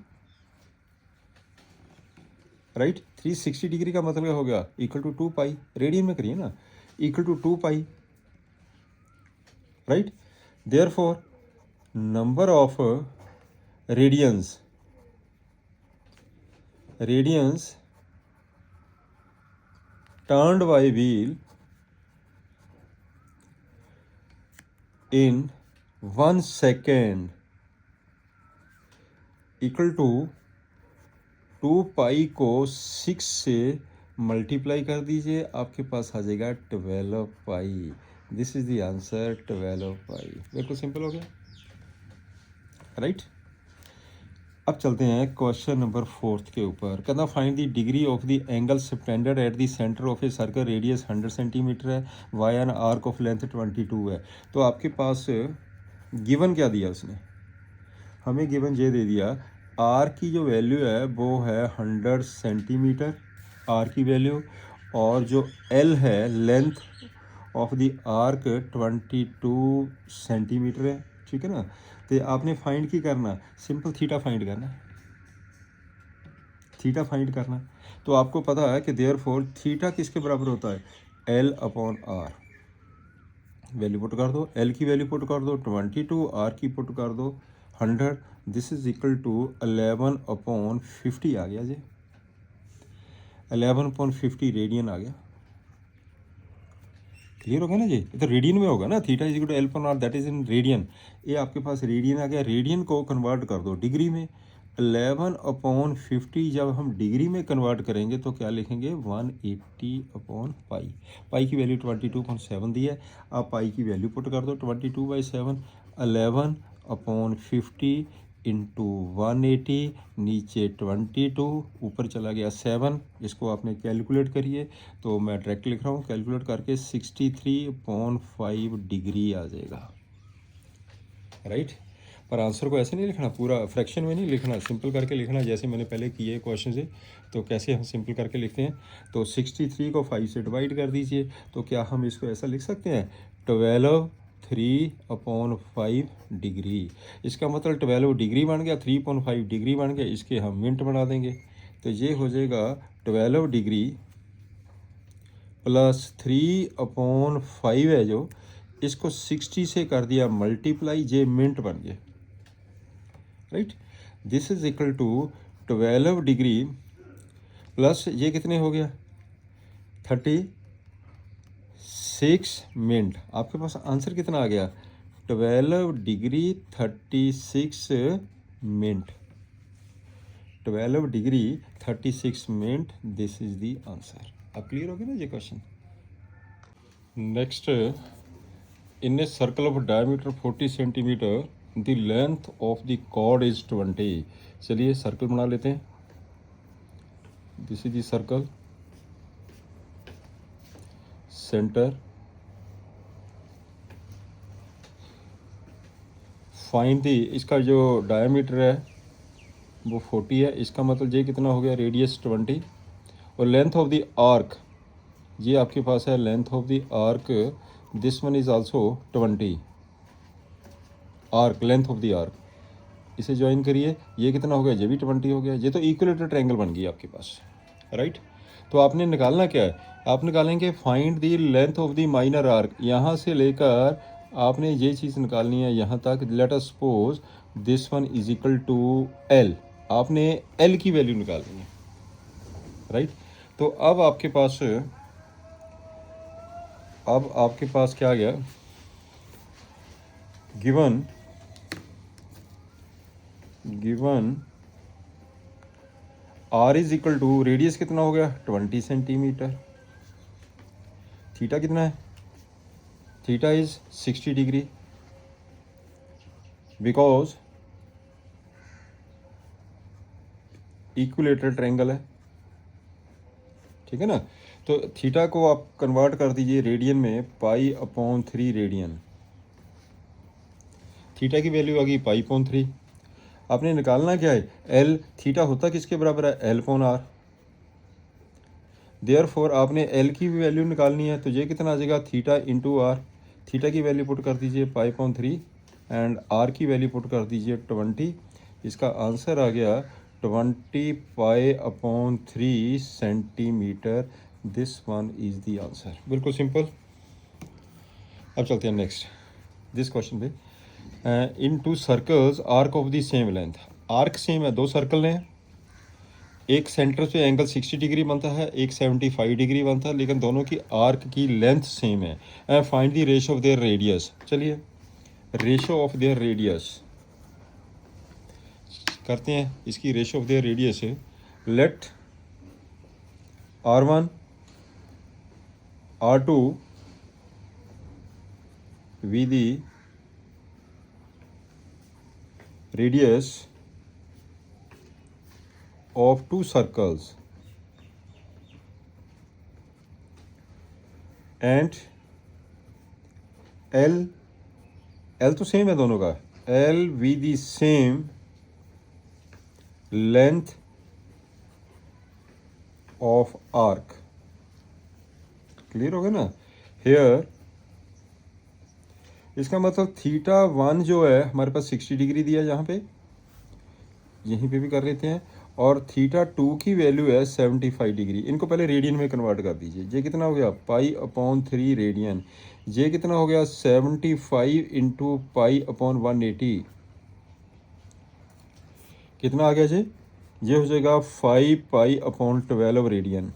right. 360 degree का मतलब क्या हो गया, इक्वल टू 2π, रेडियन में करिए ना, equal to 2π, right. Therefore number of radians turned by wheel in 1 second equal to 2π को 6 से मल्टीप्लाई कर दीजिए, आपके पास आ जाएगा 12π। This is the answer, 12π। बिल्कुल सिंपल हो गया, राइट। अब चलते हैं क्वेश्चन नंबर 4 के ऊपर। कहना find the degree of the angle subtended at the centre of a circle, radius 100 centimetre है, why an arc of length 22 है। तो आपके पास गिवन क्या दिया उसने, हमें गिवन ये दे दिया, आर की जो वैल्यू है वो है 100 सेंटीमीटर आर की वैल्यू, और जो एल है length of the arc 22 centimetre है, ठीक है ना। तो आपने फाइंड की करना, सिंपल थीटा फाइंड करना। तो आपको पता है कि देयरफॉर थीटा किसके बराबर होता है, L/R। वैल्यू पुट कर दो, L की वैल्यू पुट कर दो 22, R की पुट कर दो 100। दिस इज इक्वल टू 11/50 आ गया जी, 11/50 रेडियन आ गया, क्लियर हो गया ना जी, ये तो रेडियन में होगा ना, theta is equal to L upon R, that is in radian. ये आपके पास रेडियन आ गया, रेडियन को कन्वर्ट कर दो डिग्री में, 11/50 जब हम डिग्री में कन्वर्ट करेंगे तो क्या लिखेंगे, 180/पाई। पाई की वैल्यू 22.7 दी है, आप पाई की वैल्यू पुट कर दो 22/7, 11/50 इंटू 180, नीचे 22, ऊपर चला गया 7, इसको आपने कैलकुलेट करिए, तो मैं डायरेक्ट लिख रहा हूँ, कैलकुलेट करके 63.5 डिग्री आ जाएगा, राइट। पर आंसर को ऐसे नहीं लिखना, पूरा फ्रैक्शन में नहीं लिखना, सिंपल करके लिखना, जैसे मैंने पहले किए क्वेश्चन से। तो कैसे हम सिंपल करके लिखते हैं, तो 63 को 5 से डिवाइड कर दीजिए, तो क्या हम इसको ऐसा लिख सकते हैं, 12/3/5 डिग्री। इसका मतलब 12 डिग्री बन गया, 3.5 डिग्री बन गया, इसके हम मिनट बना देंगे, तो ये हो जाएगा 12 डिग्री प्लस 3/5 है जो, इसको 60 से कर दिया मल्टीप्लाई, ये मिनट बन गए, right. This is equal to 12 degree plus ये कितने हो गया, 36 मिनट। आपके पास आंसर कितना आ गया, 12 degree 36 minute, 12 degree 36 minute, this is the answer. अब क्लियर हो गया ना ये question. Next, in a circle of diameter 40 centimetre the length of the chord is 20। चलिए सर्कल बना लेते हैं, this is the circle, centre, find the, इसका जो डायमीटर है वो 40 है, इसका मतलब ये कितना हो गया, रेडियस 20, और लेंथ ऑफ द आर्क, ये आपके पास है length of the arc, this one is also 20, arc, length of the arc, इसे ज्वाइन करिए, ये कितना हो गया, ये भी 20 हो गया, ये तो इक्विलेटरल ट्रायंगल बन गई आपके पास, राइट। तो आपने निकालना क्या है, आप निकालेंगे find the length of the minor arc, यहाँ से लेकर आपने ये चीज़ निकालनी है यहाँ तक, let us suppose this one is equal to L, आपने एल की वैल्यू निकालनी है, राइट। तो अब आपके पास क्या आ गया, given R is equal to, radius कितना हो गया 20 सेंटीमीटर, थीटा कितना है, theta is 60 degree, because equilateral triangle है, ठीक है ना। तो थीटा को आप कन्वर्ट कर दीजिए रेडियन में, π/3 रेडियन, थीटा की वैल्यू आ गई π/3। आपने निकालना क्या है, एल, थीटा होता किसके बराबर है, L/R, देयरफॉर आपने एल की भी वैल्यू निकालनी है, तो ये कितना आ जाएगा, थीटा इंटू आर, थीटा की वैल्यू पुट कर दीजिए π/3 एंड आर की वैल्यू पुट कर दीजिए 20, इसका आंसर आ गया 20 π/3 centimetre, this one is the answer, बिल्कुल सिंपल। अब चलते हैं नेक्स्ट, दिस क्वेश्चन पे, in two circles arc of the same length, arc same है, दो सर्कल हैं, एक सेंटर से एंगल 60 डिग्री बनता है, एक 75 डिग्री बनता है, लेकिन दोनों की आर्क की लेंथ सेम है, and find the ratio of their radius. चलिए रेशियो ऑफ देयर रेडियस करते हैं, इसकी रेशियो ऑफ देयर रेडियस है, late R1 R2 be the radius of two circles and L तो सेम है दोनों का, L be the same length of arc, clear हो गया ना। हेयर इसका मतलब θ1 जो है हमारे पास 60 डिग्री दिया है, यहाँ पे यहीं पे भी कर लेते हैं, और θ2 की वैल्यू है 75 डिग्री, इनको पहले रेडियन में कन्वर्ट कर दीजिए, ये कितना हो गया π/3 रेडियन, ये कितना हो गया 75 इंटू π/180, कितना आ गया जी, ये हो जाएगा 5 π/12 रेडियन,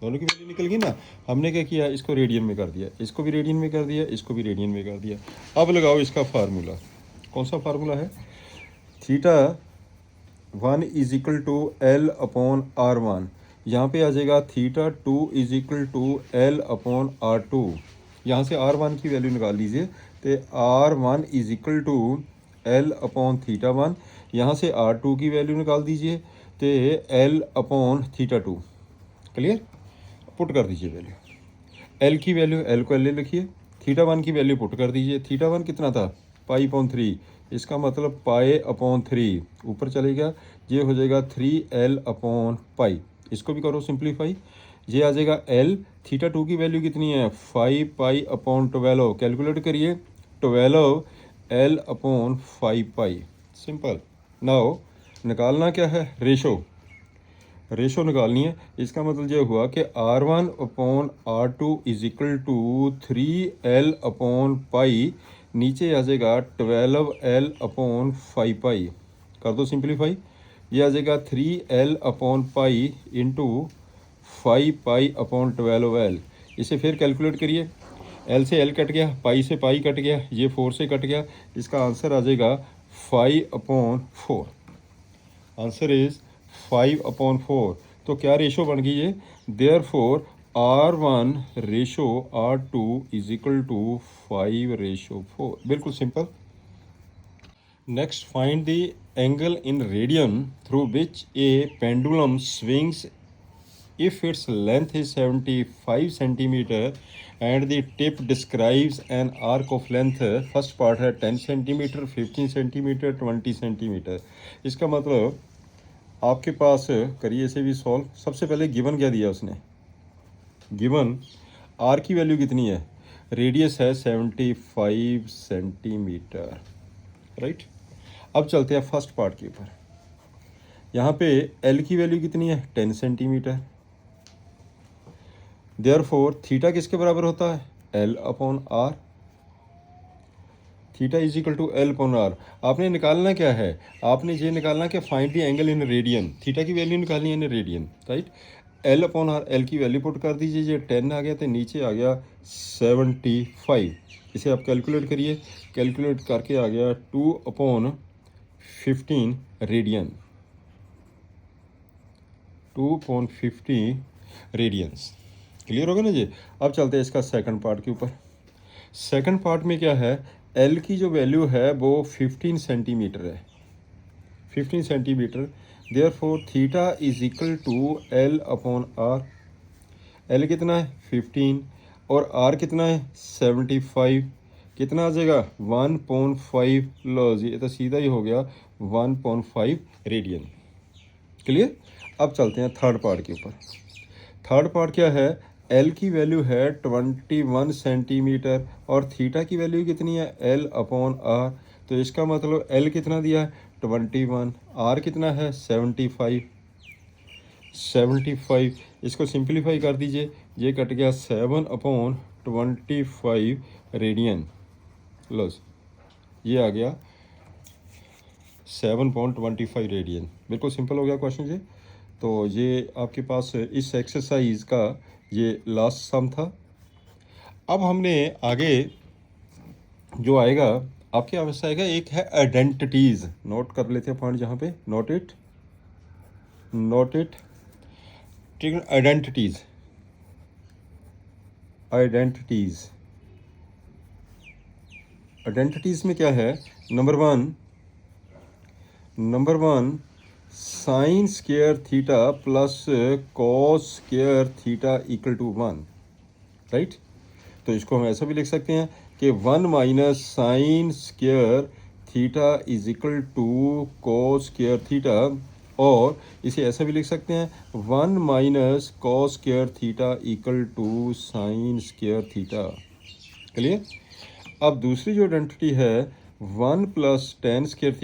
दोनों की वैल्यू निकल गई ना। हमने क्या किया, इसको रेडियन में कर दिया, इसको भी रेडियन में कर दिया, इसको भी रेडियन में कर दिया। अब लगाओ इसका फार्मूला। कौन सा फार्मूला है? Theta 1 is equal to L upon R one. यहाँ पर आ जाएगा theta 2 is equal to L upon R two. यहाँ से आर वन की वैल्यू निकाल लीजिए, तो R one is equal to L upon theta one. यहाँ से आर टू की वैल्यू निकाल दीजिए, तो L upon theta two. Clear? Put कर दीजिए वैल्यू। एल की वैल्यू, एल को एल लिखिए, थीटा वन की वैल्यू पुट कर दीजिए। थीटा वन कितना था? पाई अपॉन 3। इसका मतलब पाई अपॉन 3 ऊपर चलेगा, ये हो जाएगा 3 एल अपॉन पाई। इसको भी करो सिंप्लीफाई, ये आ जाएगा एल। थीटा टू की वैल्यू कितनी है? 5 पाई अपॉन 12। कैलकुलेट करिए, 12 एल अपॉन 5 पाई। सिंपल। नाउ निकालना क्या है? रेशो निकालनी है। इसका मतलब ये हुआ कि R one upon R two is equal to 3 L upon pi, नीचे आ जाएगा 12 एल अपॉन 5 पाई। कर दो सिंप्लीफाई, ये आ जाएगा 3 L upon pi into 5 pi upon 12 L. इसे फिर कैलकुलेट करिए, एल से एल कट गया, पाई से पाई कट गया, ये 4 से कट गया। इसका आंसर आ जाएगा 5/4। Answer is 5/4। तो क्या रेशो बन गई है? Therefore R1 ratio R2 is equal to 5/4। बिल्कुल simple. Next, find the angle in radian through which a pendulum swings if its length is 75 centimeter and the tip describes an arc of length, first part है 10 centimetre, 15 centimetre, 20 centimetre. इसका मतलब आपके पास, करिए इसे भी solve. सबसे पहले given क्या दिया उसने? गिवन आर की वैल्यू कितनी है? रेडियस है 75 सेंटीमीटर, राइट। अब चलते हैं फर्स्ट पार्ट के ऊपर। यहाँ पे एल की वैल्यू कितनी है? 10 सेंटीमीटर। देयरफॉर थीटा किसके बराबर होता है? L upon R. Theta is equal to L upon R. आपने निकालना क्या है? आपने ये निकालना कि find the angle in radian. Theta की वैल्यू निकालनी है in radian, right. L upon R, L की वैल्यू पुट कर दीजिए, ये 10 आ गया, तो नीचे आ गया 75। इसे आप कैलकुलेट करिए, कैलकुलेट करके आ गया 2/15 रेडियन। 2/15 रेडियंस। क्लियर होगा ना जी। अब चलते हैं इसका सेकंड पार्ट के ऊपर। सेकंड पार्ट में क्या है? एल की जो वैल्यू है वो 15 सेंटीमीटर है, 15 centimetre. Therefore theta is equal to L upon R. L कितना है? 15, और आर कितना है? 75। कितना आ जाएगा? 1/5। लो जी, ये तो सीधा ही हो गया 1/5 रेडियन। क्लियर। अब चलते हैं थर्ड पार्ट के ऊपर। थर्ड पार्ट क्या है? एल की वैल्यू है 21 सेंटीमीटर और थीटा की वैल्यू कितनी है? L upon R. तो इसका मतलब एल कितना दिया है? 21। आर कितना है? 75। इसको सिंप्लीफाई कर दीजिए, ये कट गया 7/25 रेडियन। लो ये आ गया 7/25 रेडियन। बिल्कुल सिंपल हो गया क्वेश्चन जी। तो ये आपके पास इस एक्सरसाइज का ये लास्ट सम था। अब हमने आगे जो आएगा आपके पास आएगा, एक है आइडेंटिटीज़। नोट कर लेते हैं पॉइंट जहाँ पे, नोट इट ठीक है। आइडेंटिटीज़ में क्या है? Number one sine square theta plus cos square theta equal to 1, right. तो इसको हम ऐसा भी लिख सकते हैं कि 1 minus sine square theta is equal to cos square theta, और इसे ऐसा भी लिख सकते हैं 1 minus cos square theta equal to sine square theta. Clear. अब दूसरी जो आइडेंटिटी है 1 plus tan square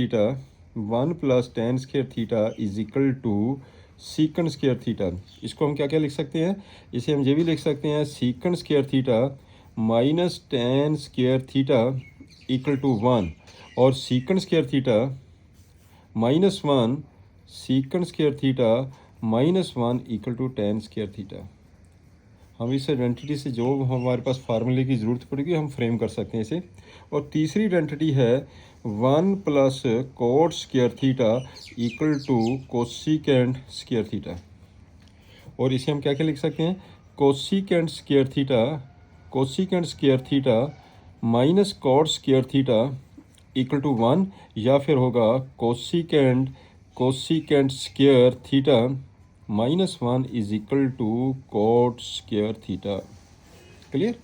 theta is equal to secant square theta. इसको हम क्या क्या लिख सकते हैं? इसे हम ये भी लिख सकते हैं secant square theta minus tan square theta equal to 1, और secant square theta -1 secant square theta -1 equal to tan square theta. हम इस आइडेंटिटी से जो हमारे पास फार्मूले की ज़रूरत पड़ेगी हम फ्रेम कर सकते हैं इसे। और तीसरी आइडेंटिटी है 1 plus cot square theta equal to cosecant square theta. और इसे हम क्या क्या लिख सकते हैं, cosecant square theta minus cot square theta equal to 1, या फिर होगा cosecant square theta -1 is equal to cot square theta. Clear.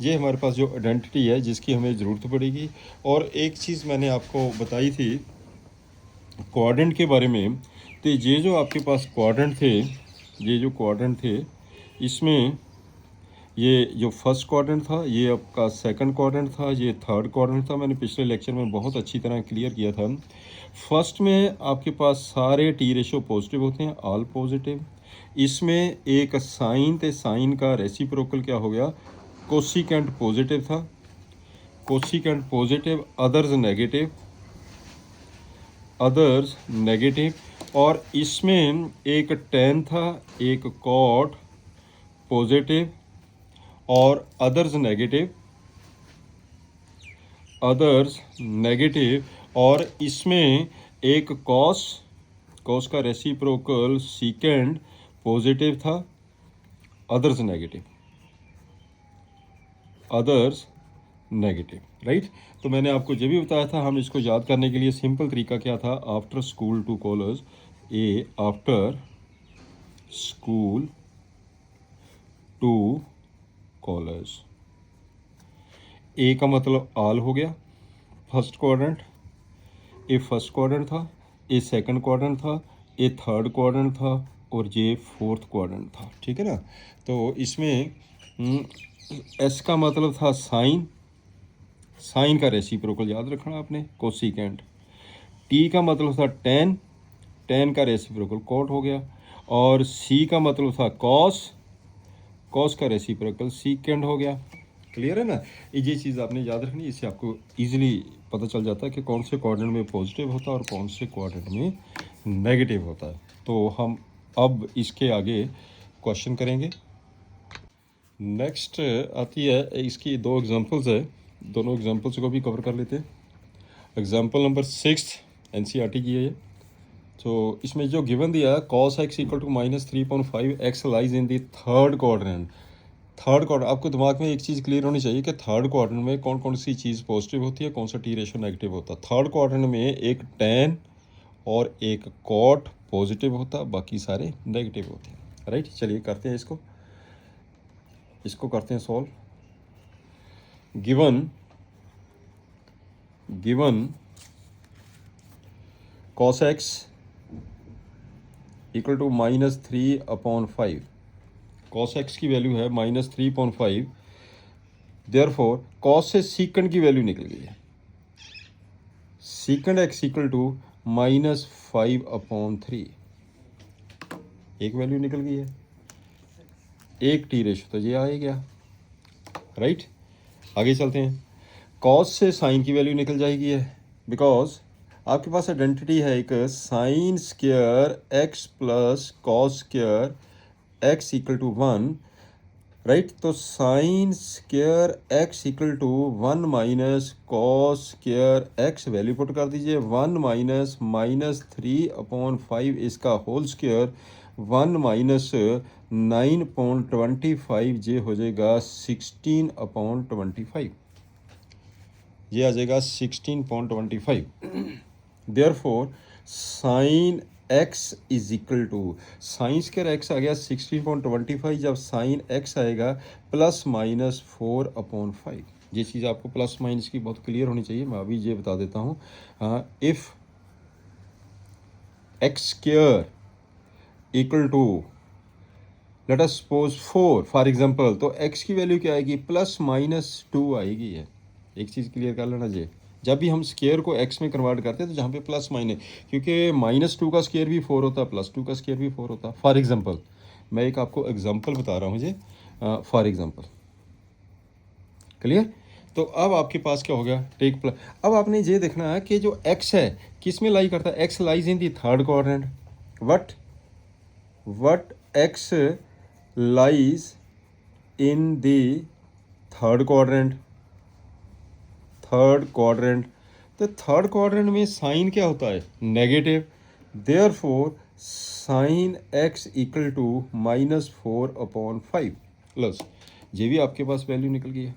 ये हमारे पास जो आइडेंटिटी है जिसकी हमें ज़रूरत पड़ेगी। और एक चीज़ मैंने आपको बताई थी क्वाड्रेंट के बारे में, तो ये जो आपके पास क्वाड्रेंट थे इसमें ये जो फर्स्ट क्वाड्रेंट था, ये आपका सेकंड क्वाड्रेंट था, ये थर्ड क्वाड्रेंट था। मैंने पिछले लेक्चर में बहुत अच्छी तरह क्लियर किया था। फर्स्ट में आपके पास सारे टी रेशो पॉजिटिव होते हैं, ऑल पॉजिटिव। इसमें एक साइन थे, साइन का रेसिप्रोकल क्या हो गया, कोसिकेंट पॉजिटिव था, कोसिकेंट पॉजिटिव, अदर्स नेगेटिव। और इसमें एक टेन था, एक कॉट पॉजिटिव और अदर्स नेगेटिव। और इसमें एक कॉस का रेसिप्रोकल सीकेंड पॉजिटिव था, अदर्स नेगेटिव, राइट। तो मैंने आपको जो भी बताया था, हम इसको याद करने के लिए सिंपल तरीका क्या था, after school to college, after school to college. A का मतलब ऑल हो गया, first quadrant, A first quadrant था, ए सेकंड क्वाड्रेंट था, ए थर्ड क्वाड्रेंट था और ये फोर्थ क्वाड्रेंट था। ठीक है ना। तो इसमें एस का मतलब था साइन का रेसिप्रोकल याद रखना आपने, कोसिकेंट। टी का मतलब था टेन का रेसिप्रोकल कॉट हो गया। और सी का मतलब था कॉस का रेसिप्रोकल सीकेंड हो गया। क्लियर है ना। ये चीज़ आपने याद रखनी, इससे आपको इजीली पता चल जाता है कि कौन से क्वाड्रेंट में पॉजिटिव होता है और कौन से क्वाड्रेंट में नेगेटिव होता है। तो हम अब इसके आगे क्वेश्चन करेंगे। नेक्स्ट आती है, इसकी दो एग्जांपल्स है, दोनों एग्जांपल्स को भी कवर कर लेते हैं। एग्जांपल नंबर 6 एनसीईआरटी की है ये। तो इसमें जो गिवन दिया है cos x equal to -3.5 x lies in the third quadrant. आपको दिमाग में एक चीज़ क्लियर होनी चाहिए कि थर्ड क्वाड्रेंट में कौन कौन सी चीज़ पॉजिटिव होती है, कौन सा टी रेशो नेगेटिव होता है। थर्ड क्वाड्रेंट में एक टेन और एक कॉट पॉजिटिव होता, बाकी सारे नेगेटिव होते हैं, राइट। चलिए करते हैं इसको करते हैं solve. Given cos x equal to -3/5। cos x की वैल्यू है -3.5, देयरफॉर cos से सीकेंड की वैल्यू निकल गई है, सीकेंड x इक्वल टू -5/3। एक वैल्यू निकल गई है, एक टी रेशो तो ये आ ही गया, राइट। आगे चलते हैं। cos से साइन की वैल्यू निकल जाएगी है, बिकॉज आपके पास आइडेंटिटी है एक sine square x plus cos square x equal to 1, right. तो sine square x equal to 1 minus cos square x, value put कर दीजिए, 1 माइनस -3/5 इसका होल स्क्वायर, 1 माइनस 9.25 ये हो जाएगा 16/25, ये आ जाएगा 16.25। Therefore sine x is equal to, sine square x आ गया 16.25, जब साइन x आएगा ±4/5। ये चीज़ आपको प्लस माइनस की बहुत क्लियर होनी चाहिए, मैं अभी ये बता देता हूँ। If x square equal to let us suppose 4 for example, तो x की वैल्यू क्या आएगी, ±2 आएगी है। एक चीज़ क्लियर कर लेना जी, जब भी हम स्केयर को x में कन्वर्ट करते हैं तो जहाँ पे प्लस माइनस, क्योंकि -2 का स्केयर भी 4 होता है, +2 का स्केयर भी 4 होता है। फॉर एग्जांपल मैं एक आपको एग्जांपल बता रहा हूँ जी, फॉर एग्जांपल, क्लियर। तो अब आपके पास क्या हो गया, टेक प्लस। अब आपने ये देखना है कि जो x है किस में लाई करता है, x lies in the third quadrant. What x lies in the third quadrant. तो थर्ड क्वाड्रेंट में साइन क्या होता है? Negative. Therefore sine x equal to -4/5 plus, ये भी आपके पास वैल्यू निकल गई है,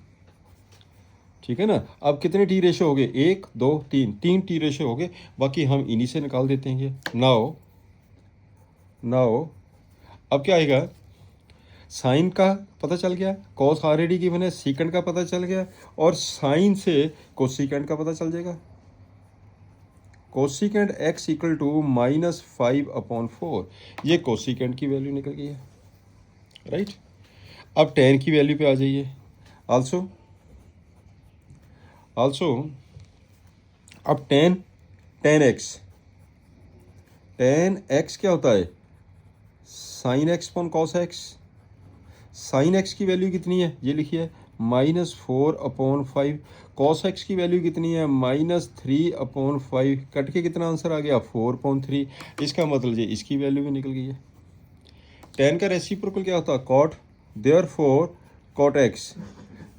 ठीक है ना। अब कितने टी रेशो हो गए? 1 2 3, 3 टी रेशो हो गए, बाकी हम इन्हीं से निकाल देते हैं। नाउ अब क्या आएगा? साइन का पता चल गया, कॉस ऑलरेडी गिवन है, सीकेंड का पता चल गया, और साइन से कोसीकेंड का पता चल जाएगा। कोसीकेंड x इक्वल टू -5/4, ये कोसीकेंड की वैल्यू निकल गई है, राइट। अब टेन की वैल्यू पे आ जाइए। आल्सो अब टेन एक्स क्या होता है? Sine x upon cos x. Sine x की वैल्यू कितनी है? ये लिखिए -4/5। कॉस एक्स की वैल्यू कितनी है? -3/5। कट के कितना आंसर आ गया? 4/3। इसका मतलब ये इसकी वैल्यू भी निकल गई है। टेन का रेसिप्रोकल क्या होता है? Cot. Therefore cot x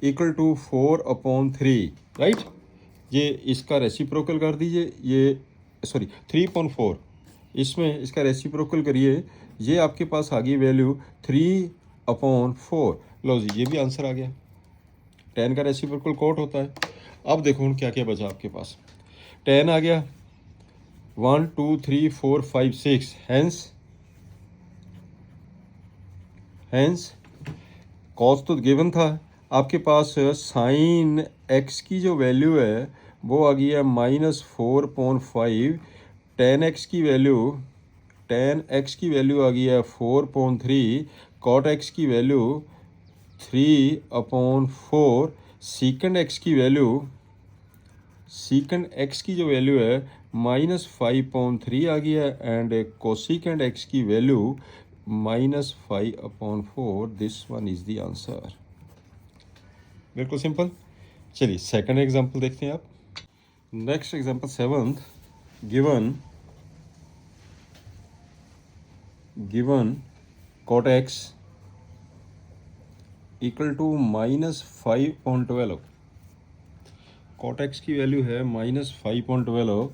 equal to 4/3, right. ये इसका रेसिप्रोकल कर दीजिए, ये सॉरी 3/4, इसमें इसका रेसिप्रोकल करिए, ये आपके पास आ गई वैल्यू 3/4। लो जी, ये भी आंसर आ गया। टेन का रेसिप्रोकल कोट होता है। अब देखो क्या क्या बचा आपके पास। टेन आ गया, 1 2 3 4 5 6, हैंस कॉस तो गिवन था आपके पास। साइन एक्स की जो वैल्यू है वो आ गई है -4/5। टेन एक्स की वैल्यू आ गई है 4/3। कॉट एक्स की वैल्यू 3/4। सीकेंड एक्स की जो वैल्यू है -5/3 आ गई है, एंड कोसिकेंड एक्स की value -5/4। This one is the answer. बिल्कुल सिंपल। चलिए सेकंड एग्जांपल देखते हैं आप। Next example 7th, given cot x equal to -5/12। cot x की वैल्यू है -5/12।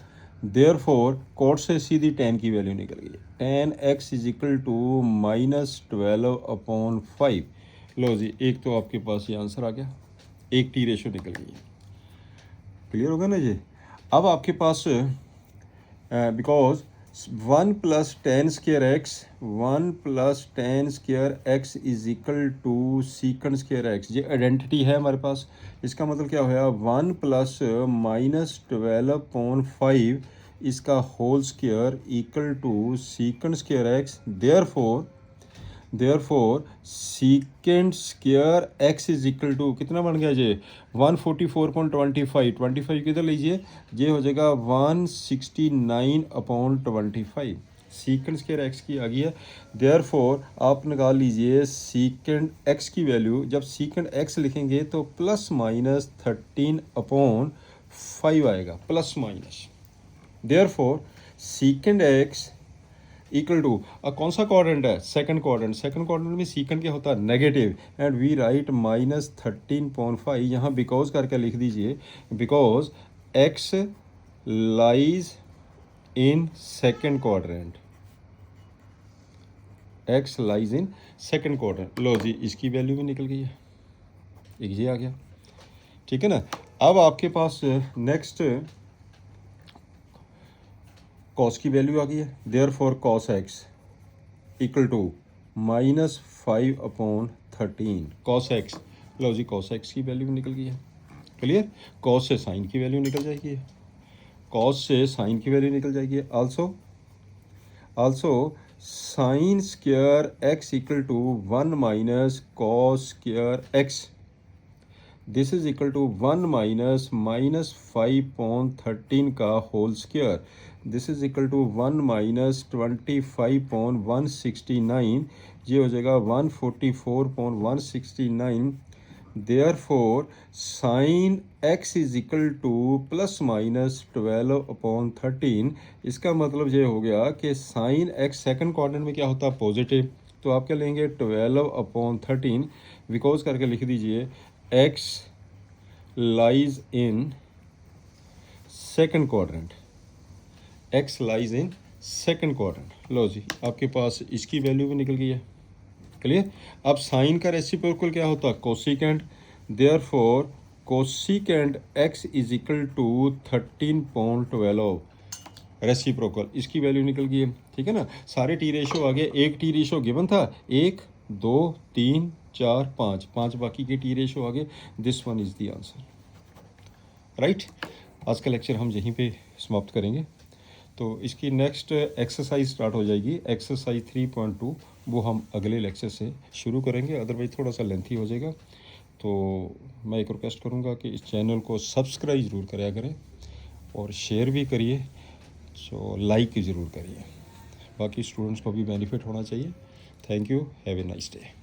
देयरफॉर cot से सीधी tan की वैल्यू निकल गई है। tan x is equal to -12/5। लो जी, एक तो आपके पास ये आंसर आ गया, एक टी रेशो निकल गई है। क्लियर होगा ना जी। अब आपके पास because 1 + tan² x, 1 + tan² x is equal to secant² x, ये आइडेंटिटी है हमारे पास। इसका मतलब क्या होया? 1 + -12/5 इसका whole square equal to secant² x। Therefore secant² x is equal to कितना बन गया जी? 144.25। 25 किधर लीजिए, ये हो जाएगा 169/25। secant² x की आ गई है। देयरफॉर आप निकाल लीजिए secant x की वैल्यू। जब secant x लिखेंगे तो +-13/5 आएगा, +-। Therefore secant x equal to कौन सा क्वाड्रेंट है? सेकंड क्वाड्रेंट में सीकेंड क्या होता है? Negative, and we write -13/5। यहाँ बिकॉज करके लिख दीजिए, because X lies in second quadrant. लो जी, इसकी वैल्यू भी निकल गई है, एक ये आ गया, ठीक है ना। अब आपके पास नेक्स्ट कॉस की वैल्यू आ गई है। Therefore cos x equal to -5/13 cos x. लो जी, कॉस एक्स की वैल्यू निकल गई है। क्लियर। कॉस से साइन की वैल्यू निकल जाएगी, also sin² x equal to 1 - cos² x। This is equal to 1 - -5/13 का whole square. This is equal to 1 - 25/169। ये हो जाएगा 144/169। Therefore sine x is equal to +-12/13। इसका मतलब ये हो गया कि साइन x सेकंड क्वाड्रेंट में क्या होता है? पॉजिटिव। तो तो आप क्या लेंगे 12/13 बिकॉज करके लिख दीजिए x lies in second quadrant, x lies in second quadrant. लो जी, आपके पास इसकी वैल्यू भी निकल गई है। क्लियर। अब साइन का रेसिप्रोकल क्या होता है cosecant, therefore cosecant x is equal to 13.12 reciprocal, इसकी वैल्यू निकल गई है। ठीक है ना, सारे टी रेशो आ गए। एक टी रेशो गिवन था 1 2 3 4 5, 5 बाकी के टी रेशो आ गए। This one is the answer, right. आज का लेक्चर हम यहीं पे समाप्त करेंगे। तो इसकी नेक्स्ट एक्सरसाइज स्टार्ट हो जाएगी, एक्सरसाइज 3.2, वो हम अगले लेक्चर से शुरू करेंगे, अदरवाइज थोड़ा सा लेंथी हो जाएगा। तो मैं एक रिक्वेस्ट करूँगा कि इस चैनल को सब्सक्राइब ज़रूर करा करें और शेयर भी करिए, सो लाइक ज़रूर करिए। बाकी स्टूडेंट्स को भी बेनिफिट होना चाहिए। Thank you, have a nice day.